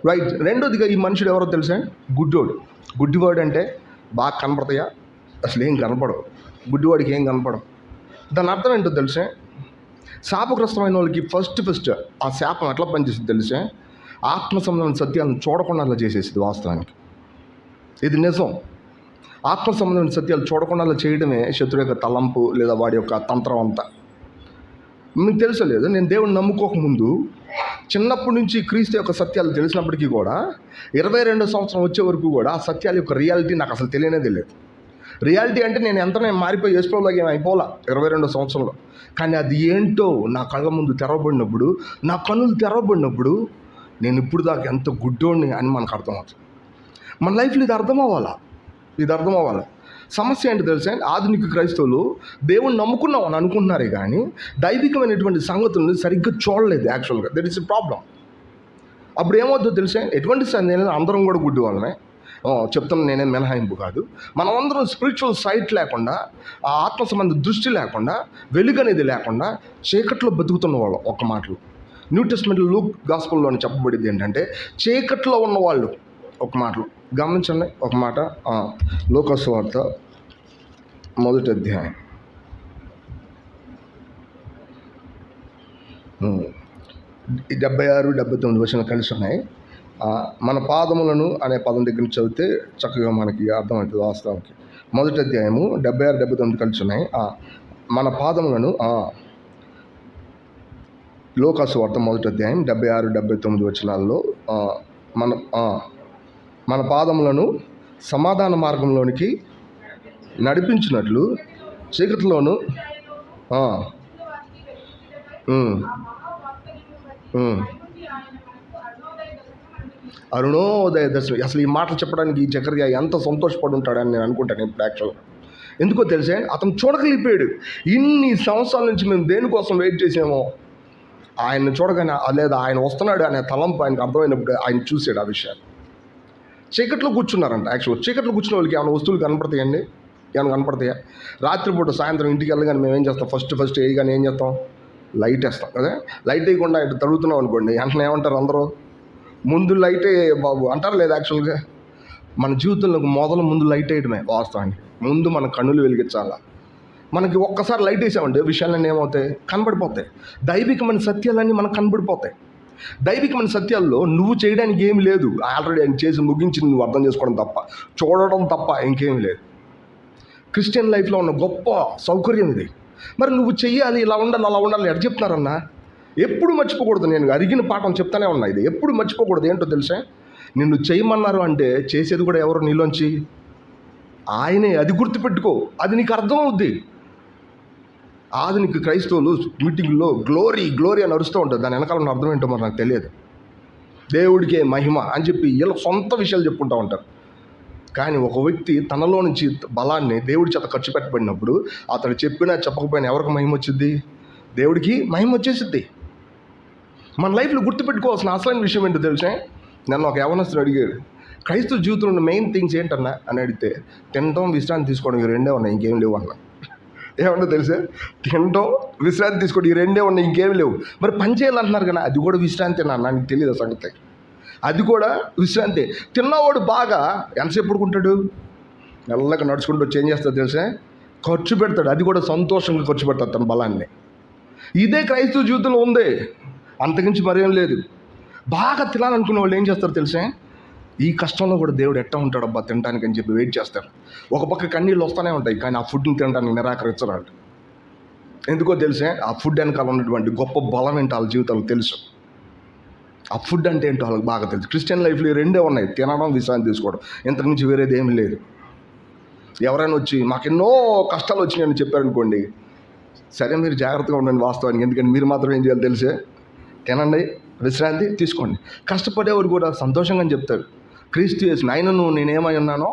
రైట్. రెండోదిగా ఈ మనుషుడు ఎవరో తెలుసా? గుడ్డివాడు అంటే బాగా కనపడతాయా? అసలు ఏం కనపడవు. గుడ్డివాడికి ఏం కనపడవు. దాని అర్థం ఏంటో తెలుసా? శాపగ్రస్తమైన వాళ్ళకి ఫస్ట్ ఆ శాపం ఎట్లా పనిచేస్తుంది తెలుసా? ఆత్మ సంబంధమైన సత్యాలను చూడకుండా అలా చేసేసింది వాస్తవానికి. ఇది నిజం. ఆత్మ సంబంధమైన సత్యాలు చూడకుండా అలా చేయడమే శత్రు యొక్క తలంపు లేదా వాడి యొక్క తంత్రం అంతా. మీకు తెలుసలేదు, నేను దేవుని నమ్ముకోకముందు చిన్నప్పటి నుంచి క్రీస్తు యొక్క సత్యాలు తెలిసినప్పటికీ కూడా 22వ సంవత్సరం వచ్చే వరకు కూడా ఆ సత్యాల యొక్క రియాలిటీ నాకు అసలు తెలియనే తెలియదు. రియాలిటీ అంటే నేను మారిపోయి యేసుప్రభులాగా ఏం అయిపోలా 22వ సంవత్సరంలో. కానీ అది ఏంటో నా కళ్ళ ముందు తెరవబడినప్పుడు, నా కన్నులు తెరవబడినప్పుడు నేను ఇప్పుడు దాకా ఎంత గుడ్డోడిని అని మనకు అర్థమవుతుంది. మన లైఫ్లో ఇది అర్థం అవ్వాలి. సమస్య ఏంటి తెలుసా? ఆధునిక క్రైస్తవులు దేవుణ్ణి నమ్ముకున్నాం అని అనుకుంటున్నారే కానీ దైవికమైనటువంటి సంగతులను సరిగ్గా చూడలేదు. యాక్చువల్గా దట్ ఈస్ ఎ ప్రాబ్లం. అప్పుడు ఏమవుతుందో తెలుసా? ఎటువంటి నేను అందరం కూడా గుడ్డి వాళ్ళనే చెప్తున్నా, నేనే మినహాయింపు కాదు. మనమందరం స్పిరిచువల్ సైట్ లేకుండా, ఆ ఆత్మ సంబంధ దృష్టి లేకుండా, వెలుగు అనేది లేకుండా చీకట్లో బతుకుతున్న వాళ్ళు. ఒక మాటలు న్యూ టెస్ట్మెంట్ లూక్ గాస్పెల్లోని చెప్పబడింది ఏంటంటే చీకట్లో ఉన్నవాళ్ళు. ఒక మాటలు గమనించండి. ఒక మాట లూకా సువార్త 1వ అధ్యాయం 76, 79 వచనం కలిసి ఉన్నాయి. మన పాదములను అనే పదం దగ్గర నుంచి చదివితే చక్కగా మనకి అర్థమవుతుంది. వాస్తవానికి 1వ అధ్యాయము 76, 79 కలిసి ఉన్నాయి. మన పాదములను లూకా సువార్త 1వ అధ్యాయం 76, 79 వచనాల్లో మన పాదములను సమాధాన మార్గంలోనికి నడిపించినట్లు చీకటిలోను అరుణోదయ దర్శనం. అసలు ఈ మాటలు చెప్పడానికి ఈ జకర్యా ఎంత సంతోషపడి ఉంటాడని నేను అనుకుంటాను ఇప్పుడు యాక్చువల్గా. ఎందుకో తెలిసే, అతను చూడగలిగిపోయాడు. ఇన్ని సంవత్సరాల నుంచి మేము దేనికోసం వెయిట్ చేసామో ఆయన్ని చూడగానే, లేదా ఆయన వస్తున్నాడు అనే తలంపు ఆయనకు అర్థమైనప్పుడు ఆయన చూసాడు ఆ విషయాన్ని. చీకట్లో కూర్చున్నారంట. యాక్చువల్గా చీకట్లో కూర్చున్న వాళ్ళకి ఏమైనా వస్తువులు కనపడతాయండి? ఏమైనా కనపడతాయా? రాత్రిపూట సాయంత్రం ఇంటికి వెళ్ళగానే మేము ఏం చేస్తాం? ఫస్ట్ వేయగానే ఏం చేస్తాం? లైట్ వేస్తాం కదా. లైట్ వేయకుండా ఇటు తరుగుతున్నాం అనుకోండి, వెంటనే ఏమంటారు అందరూ? ముందు లైటే బాబు అంటారు లేదా? యాక్చువల్గా మన జీవితంలో ముందు లైట్ వేయడమే వాస్తవానికి. ముందు మన కన్నులు వెలిగించాలా. మనకి ఒక్కసారి లైట్ వేసామంటే విషయాలన్నీ ఏమవుతాయి? కనబడిపోతాయి. దైవికమైన సత్యాలన్నీ మనకు కనబడిపోతాయి. దైవికమైన సత్యాల్లో నువ్వు చేయడానికి ఏమి లేదు. ఆల్రెడీ ఆయన చేసి ముగించి నువ్వు అర్థం చేసుకోవడం తప్ప, చూడడం తప్ప ఇంకేమీ లేదు. క్రిస్టియన్ లైఫ్లో ఉన్న గొప్ప సౌకర్యం ఇది. మరి నువ్వు చెయ్యాలి, ఇలా ఉండాలి, అలా ఉండాలి ఎక్కడ చెప్తున్నారన్నా? ఎప్పుడు మర్చిపోకూడదు. నేను అరిగిన పాఠం చెప్తానే ఉన్నా. ఇది ఎప్పుడు మర్చిపోకూడదు. ఏంటో తెలుసా? నిన్ను చేయమన్నారు అంటే చేసేది కూడా ఎవరు? నీలోంచి ఆయనే. అది గుర్తుపెట్టుకో. అది నీకు అర్థం అవుద్ది. ఆధునిక క్రైస్తవులు మీటింగ్లో గ్లోరీ అని అరుస్తూ ఉంటుంది. దాని వెనకాల అర్థం ఏంటో మరి నాకు తెలియదు. దేవుడికే మహిమ అని చెప్పి వీళ్ళ సొంత విషయాలు చెప్పుకుంటూ ఉంటారు. కానీ ఒక వ్యక్తి తనలో నుంచి బలాన్ని దేవుడి చేత ఖర్చు పెట్టబడినప్పుడు అతడు చెప్పినా చెప్పకపోయినా ఎవరికి మహిమ వచ్చింది? దేవుడికి మహిమ వచ్చేసిద్ది. మన లైఫ్లో గుర్తుపెట్టుకోవాల్సిన అసలైన విషయం ఏంటో తెలుసా? నన్ను ఒక యవనస్తుడు అడిగాడు, క్రైస్తవ జీవితంలో ఉన్న మెయిన్ థింగ్స్ ఏంటన్నా అని అడిగితే, తినడం, విశ్రాంతి తీసుకోవడం, ఈ రెండే ఉన్నాయి, ఇంకేం లేవు అన్న. ఏమన్నా తెలుసా? తినడం, విశ్రాంతి తీసుకోవడం, ఈ రెండే ఉన్నాయి, ఇంకేం లేవు. మరి పని చేయాలంటున్నారు కదా, అది కూడా విశ్రాంతి అన్న. నాకు తెలియదు ఆ సంగతి. అది కూడా విశ్రాంతి. తిన్నవాడు బాగా ఎంతసేపు పడుకుంటాడు? మెల్లగా నడుచుకుంటూ వచ్చి ఏం చేస్తాడు తెలుసా? ఖర్చు పెడతాడు. అది కూడా సంతోషంగా ఖర్చు పెడతాడు తన బలాన్ని. ఇదే క్రైస్తవ జీవితంలో ఉంది, అంతకించి మరేం లేదు. బాగా తినాలనుకునే వాళ్ళు ఏం చేస్తారు తెలుసా? ఈ కష్టంలో కూడా దేవుడు ఎట్టా ఉంటాడు అబ్బా తినడానికి అని చెప్పి వెయిట్ చేస్తారు. ఒక పక్క కన్నీళ్ళు వస్తూనే ఉంటాయి, కానీ ఆ ఫుడ్ని తినడానికి నిరాకరించరాడు. ఎందుకో తెలుసా? ఆ ఫుడ్ వెనకాల ఉన్నటువంటి గొప్ప బలం ఏంటో వాళ్ళ జీవితాలకు తెలుసు. ఆ ఫుడ్ అంటే ఏంటో వాళ్ళకి బాగా తెలుసు. క్రిస్టియన్ లైఫ్లో రెండే ఉన్నాయి, తినడం, విశ్రాంతి తీసుకోవడం. ఇంతకు మించి వేరేది ఏమీ లేదు. ఎవరైనా వచ్చి మాకెన్నో కష్టాలు వచ్చినాయని చెప్పారనుకోండి, సరే మీరు జాగ్రత్తగా ఉండండి వాస్తవానికి. ఎందుకంటే మీరు మాత్రం ఏం చేయాలి తెలిసే? తినండి, విశ్రాంతి తీసుకోండి. కష్టపడేవారు కూడా సంతోషంగా చెప్తారు, క్రీస్తు యేసు ఆయనను నేనేమై ఉన్నానో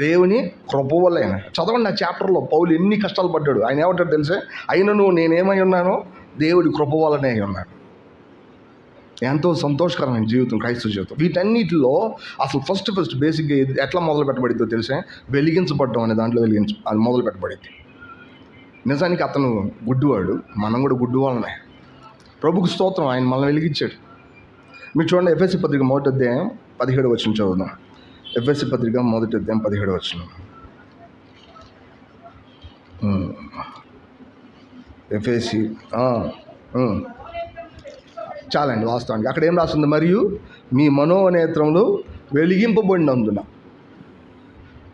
దేవుని కృప వల్ల. ఆయన చదవండి ఆ చాప్టర్లో పౌలు ఎన్ని కష్టాలు పడ్డాడు. ఆయన ఏమంటాడు తెలిసే? ఆయనను నేనేమై ఉన్నానో దేవుడి కృప వల్లనే అయి ఉన్నాను. ఎంతో సంతోషకరమైన జీవితం క్రైస్తవ జీవితం. వీటన్నిటిలో అసలు ఫస్ట్ బేసిక్గా ఎట్లా మొదలు పెట్టబడిద్దో తెలిసే? వెలిగించబడడం అనే దాంట్లో అది మొదలు పెట్టబడింది. నిజానికి అతను గుడ్డివాడు, మనం కూడా గుడ్డివాళ్ళనే. ప్రభుకు స్తోత్రం, ఆయన మనల్ని వెలిగించాడు. మీరు చూడండి, ఎఫ్ఎస్సి పత్రిక 1వ అధ్యాయం 17వ వచనం చదువుదాం. ఎఫ్ఎస్సి పత్రిక 1వ అధ్యాయం 17వ వచనం. ఎఫ్ఎస్సి చాలండి వాస్తవానికి. అక్కడ ఏం రాస్తుంది? మరియు మీ మనోనేత్రములు వెలిగింపబడినందున.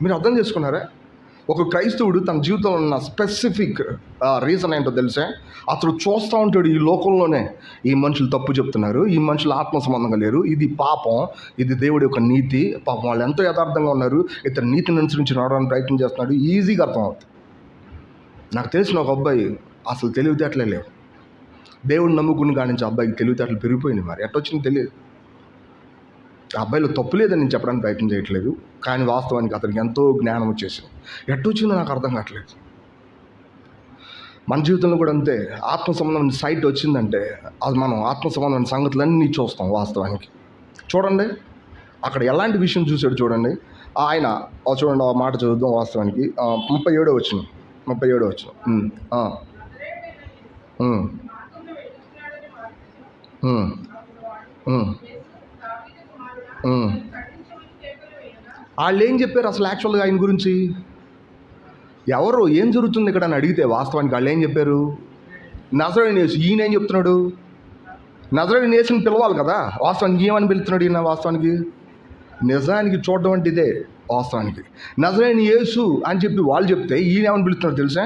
మీరు అర్థం చేసుకున్నారా? ఒక క్రైస్తవుడు తన జీవితంలో ఉన్న స్పెసిఫిక్ రీజన్ ఏంటో తెలిసే, అతడు చూస్తూ ఉంటాడు ఈ లోకంలోనే ఈ మనుషులు తప్పు చెప్తున్నారు, ఈ మనుషులు ఆత్మ సంబంధంగా లేరు, ఇది పాపం, ఇది దేవుడి యొక్క నీతి, పాపం వాళ్ళు ఎంతో యథార్థంగా ఉన్నారు, ఇతను నీతిని అనుసరించి నడవడానికి ప్రయత్నం చేస్తున్నాడు. ఈజీగా అర్థం అవుతుంది. నాకు తెలిసిన ఒక అబ్బాయి అసలు తెలివితేటలే లేవు. దేవుడిని నమ్ముకుని కానించి అబ్బాయికి తెలివితేటలు పెరిగిపోయింది. మరి ఎట్టొచ్చింది తెలియదు. ఆ అబ్బాయిలో తప్పు లేదని నేను చెప్పడానికి ప్రయత్నం చేయట్లేదు, కానీ వాస్తవానికి అతనికి ఎంతో జ్ఞానం వచ్చేసింది. ఎట్టొచ్చిందో నాకు అర్థం కావట్లేదు. మన జీవితంలో కూడా అంతే. ఆత్మ సంబంధమైన సైట్ వచ్చిందంటే అది మనం ఆత్మ సంబంధమైన సంగతులన్నీ చూస్తాం. వాస్తవానికి చూడండి, అక్కడ ఎలాంటి విషయం చూసాడు చూడండి. ఆయన చూడండి, ఆ మాట చదువుదాం. వాస్తవానికి 37వ వచనం. వాళ్ళు ఏం చెప్పారు అసలు యాక్చువల్గా ఆయన గురించి? ఎవరు ఏం జరుగుతుంది ఇక్కడ అని అడిగితే వాస్తవానికి వాళ్ళు ఏం చెప్పారు? నజరేయుడైన యేసు. ఈయన ఏం చెప్తున్నాడు? నజరేయుడైన యేసుని పిలవాలి కదా. వాస్తవానికి ఏమని పిలుస్తున్నాడు ఈయన? వాస్తవానికి నిజానికి చూడడం అంటే ఇదే. వాస్తవానికి నజరేయుడైన యేసు అని చెప్పి వాళ్ళు చెప్తే ఈయన ఏమని పిలుస్తున్నాడు తెలుసా?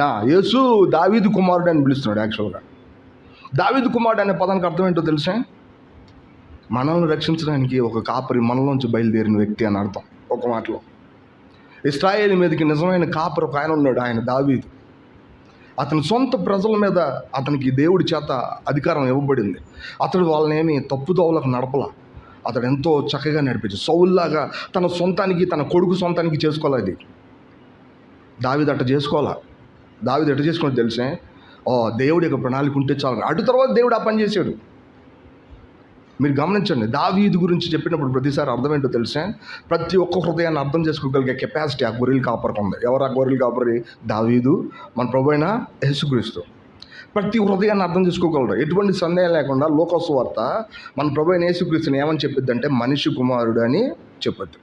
నా యేసు దావీదు కుమారుడు అని పిలుస్తున్నాడు. యాక్చువల్గా దావీదు కుమారుడు అనే పదానికి అర్థం ఏంటో తెలుసా? మనల్ని రక్షించడానికి ఒక కాపరి మనలోంచి బయలుదేరిన వ్యక్తి అని అర్థం. ఒక మాటలో ఇశ్రాయేలు మీదకి నిజమైన కాపరి ఒక ఆయన ఉన్నాడు, ఆయన దావీదు. అతని సొంత ప్రజల మీద అతనికి దేవుడి చేత అధికారం ఇవ్వబడింది. అతడు వాళ్ళనేమి తప్పుదోవలకు నడపల. అతడు ఎంతో చక్కగా నడిపించి సౌల్లాగా తన సొంతానికి, తన కొడుకు సొంతానికి చేసుకోవాలి. దావీదు అట్ట చేసుకోవాలా. దావీదు ఎట్ట చేసుకుని తెలిసే, దేవుడి యొక్క ప్రణాళిక ఉంటే చాలు. అటు తర్వాత దేవుడు ఆ పని చేశాడు. మీరు గమనించండి, దావీదు గురించి చెప్పినప్పుడు ప్రతిసారి అర్థం ఏంటో తెలిసే, ప్రతి ఒక్క హృదయాన్ని అర్థం చేసుకోగలిగే కెపాసిటీ ఆ గొర్రెల కాపరికి ఉంది. ఎవరు ఆ గొర్రెల కాపరి? దావీదు, మన ప్రభు అయిన యేసుక్రీస్తు. ప్రతి హృదయాన్ని అర్థం చేసుకోగలరు. ఎటువంటి సందేహం లేకుండా లోకసు వార్త మన ప్రభు అయిన యేసుక్రీస్తుని ఏమని చెప్పిద్ది అంటే మనిషి కుమారుడు అని చెప్పొద్దు.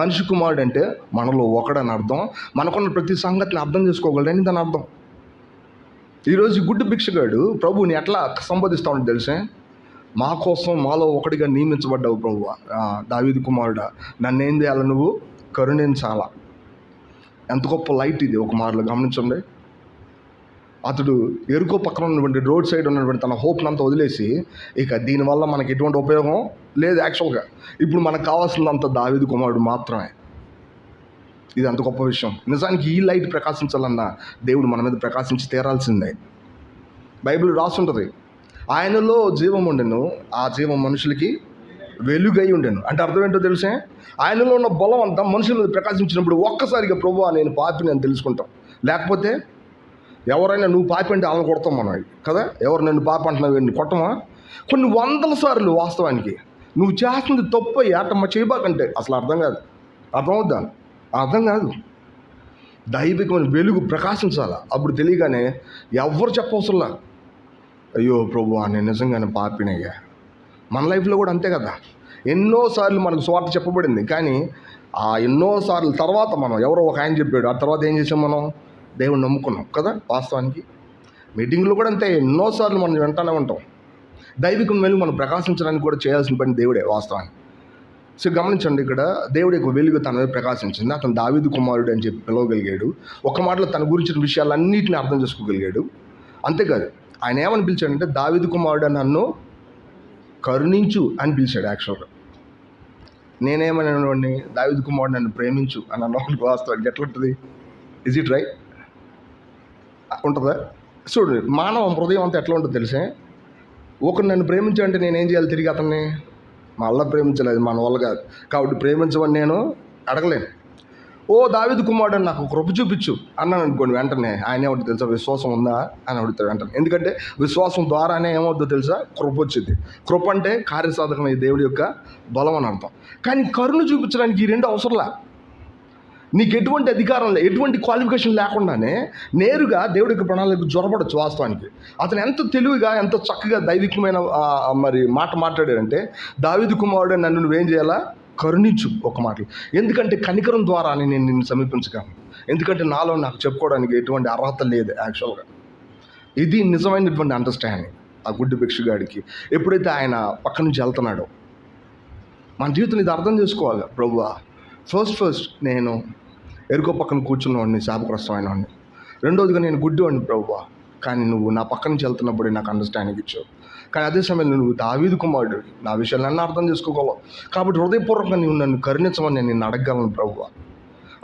మనిషి కుమారుడు అంటే మనలో ఒకడని అర్థం. మనకున్న ప్రతి సంగతిని అర్థం చేసుకోగలడని దాని అర్థం. ఈరోజు గుడ్డు భిక్షగాడు ప్రభువుని ఎట్లా సంబోధిస్తూ ఉంటే తెలిసే, మా కోసం మాలో ఒకటిగా నియమించబడ్డావు ప్రభువా, దావీదు కుమారుడా, నన్నేం చేయాలి, నువ్వు కరుణించాలా. ఎంత గొప్ప లైట్ ఇది. ఒక మాటలో గమనించండి. అతడు ఎరుకో పక్కన ఉన్నటువంటి రోడ్ సైడ్ ఉన్నటువంటి తన హోప్ని అంతా వదిలేసి, ఇక దీనివల్ల మనకి ఎటువంటి ఉపయోగం లేదు. యాక్చువల్గా ఇప్పుడు మనకు కావాల్సిందంత దావీదు కుమారుడు మాత్రమే. ఇది అంత గొప్ప విషయం. నిజానికి ఈ లైట్ ప్రకాశించాలన్నా దేవుడు మన మీద ప్రకాశించి తీరాల్సిందే. బైబిల్ రాసుంటుంది, ఆయనలో జీవం ఉండెను, ఆ జీవం మనుషులకి వెలుగై ఉండెను. అంటే అర్థం ఏంటో తెలిసే, ఆయనలో ఉన్న బలం అంతా మనుషుల మీద ప్రకాశించినప్పుడు ఒక్కసారిగా ప్రభువా నేను పాపిని అని తెలుసుకుంటాం. లేకపోతే ఎవరైనా నువ్వు పాపి అంటే వాళ్ళని కొడతాం మనం కదా. ఎవరు నన్ను పాపి అంటున్నావు, వెళ్ళి కొట్టమా? కొన్ని వందల సార్లు వాస్తవానికి నువ్వు చేస్తుంది తప్పు ఏటమ్మ చేయబాకంటే అసలు అర్థం కాదు. అర్థమవుద్దా? అర్థం కాదు. దైవికమైన వెలుగు ప్రకాశించాలా. అప్పుడు తెలియగానే ఎవరు చెప్పవసరంలా, అయ్యో ప్రభువా నేను నిజంగానే పాపినయ్యా. మన లైఫ్లో కూడా అంతే కదా. ఎన్నోసార్లు మనకు స్వార్థ చెప్పబడింది, కానీ ఆ ఎన్నోసార్లు తర్వాత మనం ఎవరో ఒక ఆయన చెప్పాడు, ఆ తర్వాత ఏం చేసాం, మనం దేవుని నమ్ముకున్నాం కదా. వాస్తవానికి మీటింగ్లో కూడా అంతే, ఎన్నోసార్లు మనం వెంటనే ఉంటాం. దైవికం వెలుగు మనం ప్రకాశించడానికి కూడా చేయాల్సిన పని దేవుడే వాస్తవానికి. సో గమనించండి, ఇక్కడ దేవుడి యొక్క వెలుగు తన మీద ప్రకాశించింది. అతను దావీదు కుమారుడు అని చెప్పి పిలవగలిగాడు. ఒక మాటలో తన గురించిన విషయాలన్నింటినీ అర్థం చేసుకోగలిగాడు. అంతేకాదు, ఆయన ఏమని పిలిచాడంటే దావీదు కుమారుడు నన్ను కరుణించు అని పిలిచాడు. యాక్చువల్గా నేనేమనేవాడిని, దావీదు కుమారుడు నన్ను ప్రేమించు అని అన్నవాడికి వాస్తవానికి ఎట్లా ఉంటుంది? Is it right? ఉంటుందా? చూడు, మానవ హృదయం అంతా ఎట్లా ఉంటుందో తెలిసే, ఒకరు నన్ను ప్రేమించాలంటే నేనేం చేయాలి? తిరిగి అతన్ని మళ్ళీ ప్రేమించలేదు, మన వల్ల కాదు. కాబట్టి ప్రేమించమని నేను అడగలేను. ఓ దావీదు కుమారుడు అని నాకు కృప చూపించు అన్నాను అనుకోండి, వెంటనే ఆయన ఏమవుతుంది తెలుసా? విశ్వాసం ఉందా అని అడుగుతాడు వెంటనే. ఎందుకంటే విశ్వాసం ద్వారానే ఏమవుతుందో తెలుసా? కృప వచ్చింది. కృప అంటే కార్యసాధకమైన దేవుడి యొక్క బలం అని అర్థం. కానీ కరుణ చూపించడానికి ఈ రెండు అవసరంలా. నీకు ఎటువంటి అధికారం లేదు, ఎటువంటి క్వాలిఫికేషన్ లేకుండానే నేరుగా దేవుడి యొక్క ప్రణాళికకు జ్వరపడచ్చు. వాస్తవానికి అతను ఎంత తెలివిగా, ఎంత చక్కగా దైవికమైన మాట మాట్లాడాడంటే, దావీదు కుమారుడు నన్ను నువ్వేం చేయాలా? కరుణించు. ఒక మాటలు. ఎందుకంటే కనికరం ద్వారానే నేను నిన్ను సమీపించగలను. ఎందుకంటే నాలో నాకు చెప్పుకోవడానికి ఎటువంటి అర్హత లేదు. యాక్చువల్గా ఇది నిజమైనటువంటి అండర్స్టాండింగ్ ఆ గుడ్డి భిక్షగాడికి. ఎప్పుడైతే ఆయన పక్క నుంచి వెళ్తున్నాడో, మన జీవితం ఇది అర్థం చేసుకోవాలి. ప్రభువా ఫస్ట్ నేను ఎరుకో పక్కన కూర్చున్నవాడిని, శాపగ్రస్తమైన వాడిని. రెండోదిగా నేను గుడ్డివాడిని ప్రభువా, కానీ నువ్వు నా పక్క నుంచి వెళ్తున్నప్పుడే నాకు అండర్స్టాండింగ్ ఇచ్చావు. కానీ అదే సమయంలో నువ్వు దావీదు కుమారుడు, నా విషయాలు నన్ను అర్థం చేసుకోగలవు. కాబట్టి హృదయపూర్వకంగా నువ్వు నన్ను కరుణించమని నేను నిన్ను అడగగలను ప్రభువా.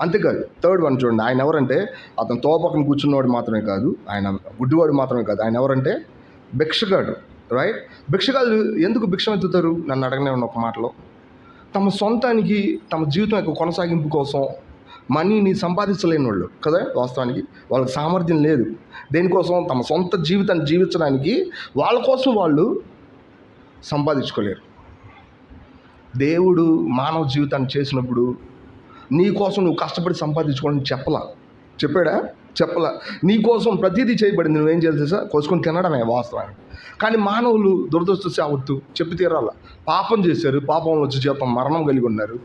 అంతేకాదు, థర్డ్ వన్ చూడండి. ఆయన ఎవరంటే అతను పక్కన కూర్చున్నవాడు మాత్రమే కాదు, ఆయన గుడ్డివాడు మాత్రమే కాదు, ఆయన ఎవరంటే భిక్షగాడు. రైట్? భిక్షగాడు ఎందుకు భిక్షం ఎత్తుతారు నన్ను అడగనే ఉన్న ఒక మాటలో? తమ సొంతానికి, తమ జీవితం యొక్క కొనసాగింపు కోసం మనీని సంపాదించలేని వాళ్ళు కదా. వాస్తవానికి వాళ్ళకి సామర్థ్యం లేదు దేనికోసం, తమ సొంత జీవితాన్ని జీవించడానికి వాళ్ళ కోసం వాళ్ళు సంపాదించుకోలేరు. దేవుడు మానవ జీవితాన్ని చేసినప్పుడు నీ కోసం నువ్వు కష్టపడి సంపాదించుకోవాలని చెప్పాడా? చెప్పలా. నీ కోసం ప్రతిదీ చేయబడింది, నువ్వేం చేయాలి తెలుసా? కోసుకొని తినడమే వాస్తవానికి. కానీ మానవులు దురదృష్టవత్తు చెప్పి తీరాల, పాపం చేశారు, పాపంలో వచ్చి జీవితం మరణం కలిగి ఉన్నారు.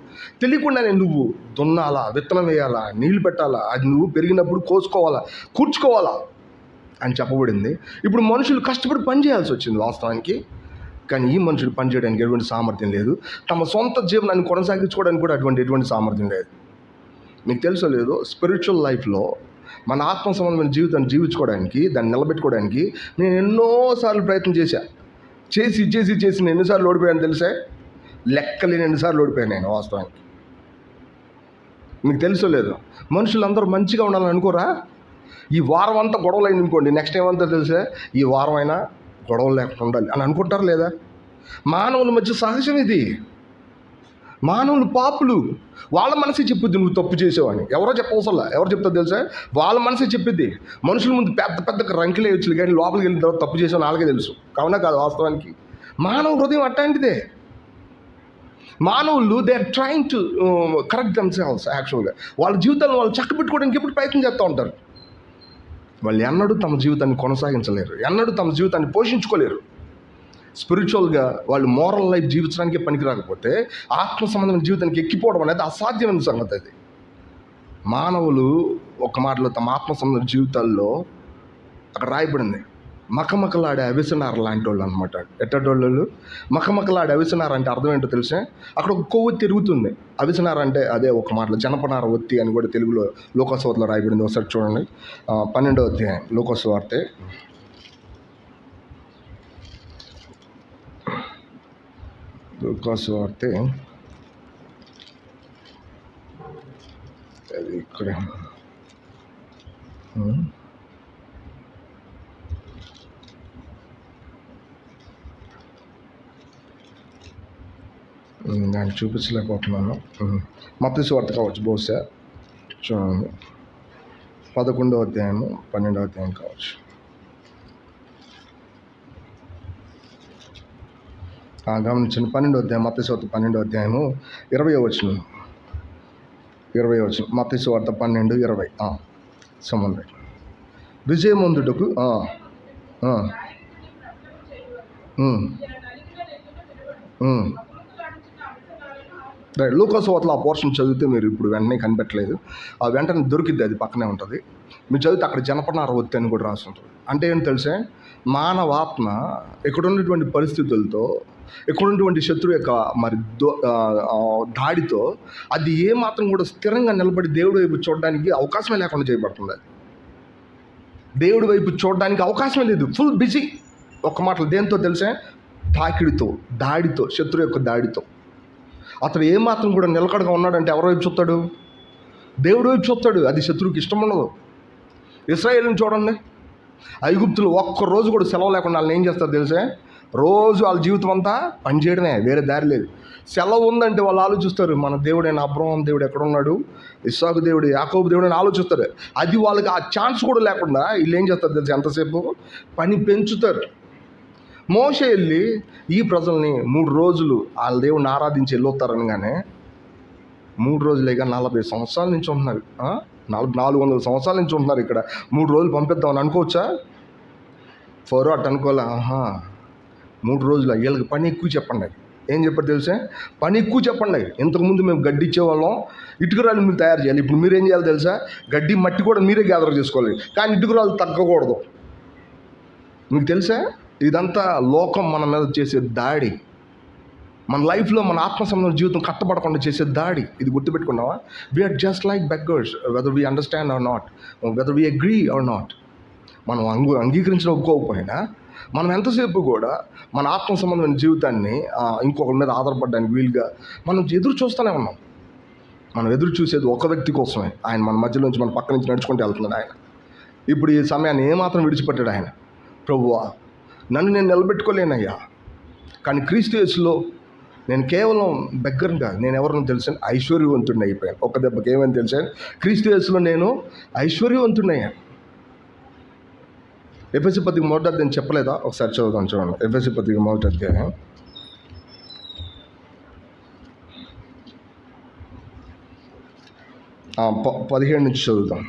తెలియకుండానే నువ్వు దున్నాలా, విత్తనం వేయాలా, నీళ్లు పెట్టాలా, అది నువ్వు పెరిగినప్పుడు కోసుకోవాలా, కూర్చుకోవాలా అని చెప్పబడింది. ఇప్పుడు మనుషులు కష్టపడి పని చేయాల్సి వచ్చింది వాస్తవానికి. కానీ ఈ మనుషులు పని చేయడానికి ఎటువంటి సామర్థ్యం లేదు, తమ సొంత జీవనాన్ని కొనసాగించుకోవడానికి కూడా ఎటువంటి సామర్థ్యం లేదు. మీకు తెలుసో లేదో, స్పిరిచువల్ లైఫ్లో మన ఆత్మ సంబంధమైన జీవితాన్ని జీవించుకోవడానికి, దాన్ని నిలబెట్టుకోవడానికి నేను ఎన్నోసార్లు ప్రయత్నం చేసి నేను ఎన్నిసార్లు ఓడిపోయాను తెలుసా? లెక్కలేని ఎన్నిసార్లు ఓడిపోయాను నేను వాస్తవానికి. మీకు తెలుసో లేదు, మనుషులందరూ మంచిగా ఉండాలని అనుకోరా? ఈ వారం అంతా గొడవలు అయింది అనుకోండి, నెక్స్ట్ ఏమంతా తెలుసా? ఈ వారం అయినా గొడవలు లేకుండా ఉండాలి అని అనుకుంటారు లేదా? మానవుల మధ్య సహజం ఇది. మానవులు పాపులు, వాళ్ళ మనసే చెప్పిద్ది నువ్వు తప్పు చేసావని. ఎవరో చెప్పవసలా, ఎవరు చెప్తారు తెలుసా? వాళ్ళ మనసే చెప్పిద్ది. మనుషుల ముందు పెద్ద రంకిలే వచ్చి కానీ లోపలికి వెళ్ళిన తర్వాత తప్పు చేసావు వాళ్ళకే తెలుసు. కావునా కాదు వాస్తవానికి? మానవ హృదయం అట్లాంటిదే. మానవులు they are trying to correct themselves. యాక్చువల్గా వాళ్ళ జీవితాలను వాళ్ళు చక్కబెట్టుకోవడానికి ఎప్పుడు ప్రయత్నం చేస్తూ ఉంటారు. వాళ్ళు ఎన్నడూ తమ జీవితాన్ని కొనసాగించలేరు, ఎన్నడూ తమ జీవితాన్ని పోషించుకోలేరు. స్పిరిచువల్గా వాళ్ళు మోరల్ లైఫ్ జీవించడానికి పనికి రాకపోతే ఆత్మ సంబంధమైన జీవితానికి ఎక్కిపోవడం అనేది అసాధ్యమైన సంగతి. అది మానవులు ఒక మాటలో తమ ఆత్మ సంబంధమైన జీవితాల్లో అక్కడ రాయబడింది, మకమకలాడే అవిసనార లాంటి వాళ్ళు అనమాట. ఎట్టోళ్ళు మకమకలాడే అవిసనార అంటే అర్థం ఏంటో తెలిసే? అక్కడ ఒక కొవ్వు తిరుగుతుంది. అవిసనార అంటే అదే ఒక మాటలో జనపనార ఒత్తి అని కూడా తెలుగులో లోకసువార్తలో రాయబడింది. ఒకసారి చూడండి, 12వ అధ్యాయం లోకసువార్త. లోకసువార్త అది ఇక్కడ నేను చూపించలేకపోతున్నాను. మత్తయి సువార్త కావచ్చు బహుశా. చూడండి, 11వ అధ్యాయము 12వ అధ్యాయం కావచ్చు. గమనించండి, 12వ అధ్యాయం మత్తయి సువార్త 12వ అధ్యాయము 20వ వచనం. మత్తయి సువార్త 12:20 సంబంధం విజయమందుటకు లోకసువార్తలో ఆ పోర్షన్ చదివితే మీరు ఇప్పుడు వెంటనే కనిపెట్టలేదు, ఆ వెంటనే దొరికిద్ది, అది పక్కనే ఉంటుంది. మీరు చదివితే అక్కడ జనపనార ఒత్తి అని కూడా రాసి ఉంటుంది. అంటే ఏంటి తెలిసే? మానవాత్మ ఇక్కడ ఉన్నటువంటి పరిస్థితులతో, ఇక్కడ ఉన్నటువంటి శత్రువు యొక్క మరి దాడితో అది ఏమాత్రం కూడా స్థిరంగా నిలబడి దేవుడి వైపు చూడడానికి అవకాశమే లేకుండా చేయబడుతుంది. అది దేవుడి వైపు చూడడానికి అవకాశమే లేదు, ఫుల్ బిజీ. ఒక మాటలు దేంతో తెలిసే? తాకిడితో, దాడితో, శత్రువు యొక్క దాడితో. అతడు ఏమాత్రం కూడా నిలకడగా ఉన్నాడంటే ఎవరి వైపు చూస్తాడు? దేవుడి వైపు చూస్తాడు. అది శత్రువుకి ఇష్టం ఉండదు. ఇశ్రాయేలుని చూడండి, ఐగుప్తులు ఒక్కరోజు కూడా సెలవు లేకుండా వాళ్ళని ఏం చేస్తారు తెలిసే? రోజు వాళ్ళ జీవితం అంతా పనిచేయడమే, వేరే దారి లేదు. సెలవు ఉందంటే వాళ్ళు ఆలోచిస్తారు, మన దేవుడైన అబ్రహాం దేవుడు ఎక్కడున్నాడు, ఇస్సాకు దేవుడు, యాకోబు దేవుడు అని ఆలోచిస్తారు. అది వాళ్ళకి ఆ ఛాన్స్ కూడా లేకుండా వీళ్ళు ఏం చేస్తారు తెలుసు? ఎంతసేపు పని పెంచుతారు. మోషే వెళ్ళి ఈ ప్రజల్ని 3 రోజులు వాళ్ళ దేవుడిని ఆరాధించి వెళ్ళొస్తారనగానే 3 రోజులేగా 40 సంవత్సరాల నుంచి ఉంటున్నారు, 400 సంవత్సరాల నుంచి ఉంటున్నారు ఇక్కడ. 3 రోజులు పంపిద్దామని అనుకోవచ్చా? ఫరో అట్ అనుకోలే. 3 రోజులు వీళ్ళకి పని ఎక్కువ చెప్పండి. ఏం చెప్పారు తెలిసే? పని ఎక్కువ చెప్పండి. ఇంతకుముందు మేము గడ్డి ఇచ్చేవాళ్ళం, ఇటుకరాలు మీరు తయారు చేయాలి. ఇప్పుడు మీరేం చేయాలి తెలుసా? గడ్డి మట్టి కూడా మీరే గ్యాదర్ చేసుకోవాలి, కానీ ఇటుకరాలు తగ్గకూడదు. మీకు తెలుసా? ఇదంతా లోకం మన మీద చేసే దాడి. మన లైఫ్లో మన ఆత్మ సంబంధం జీవితం కట్టబడకుండా చేసే దాడి. ఇది గుర్తుపెట్టుకున్నావా? We're just like beggars, whether we understand or not, whether we agree or not. మనం అంగీకరించిన ఒప్పుకోకపోయినా మనం ఎంతసేపు కూడా మన ఆత్మ సంబంధమైన జీవితాన్ని ఇంకొకరి మీద ఆధారపడడానికి వీలుగా మనం ఎదురు చూస్తూనే ఉన్నాం. మనం ఎదురు చూసేది ఒక వ్యక్తి కోసమే. ఆయన మన మధ్యలో నుంచి మన పక్క నుంచి నడుచుకుంటూ వెళ్తున్నాడు ఆయన. ఇప్పుడు ఈ సమయాన్ని ఏమాత్రం విడిచిపెట్టాడు ఆయన. ప్రభువా, నన్ను నేను నిలబెట్టుకోలేనయ్యా, కానీ క్రీస్తు యేసులో నేను కేవలం బెగ్గర్ని కాదు, నేను ఎవరిని తెలిసాను, ఐశ్వర్యవంతుడిని అయిపోయాను. ఒక్క దెబ్బకి ఏమని తెలిసాను? క్రీస్తు యేసులో నేను ఐశ్వర్యవంతుడిని అయ్యాను. ఎఫెసీ పత్రిక 1వ అధ్యాయం చెప్పలేదా? ఒకసారి చదువుదాం, చూడండి. ఎఫెసీ పత్రిక 1వ అధ్యాయం 17 నుంచి చదువుదాం.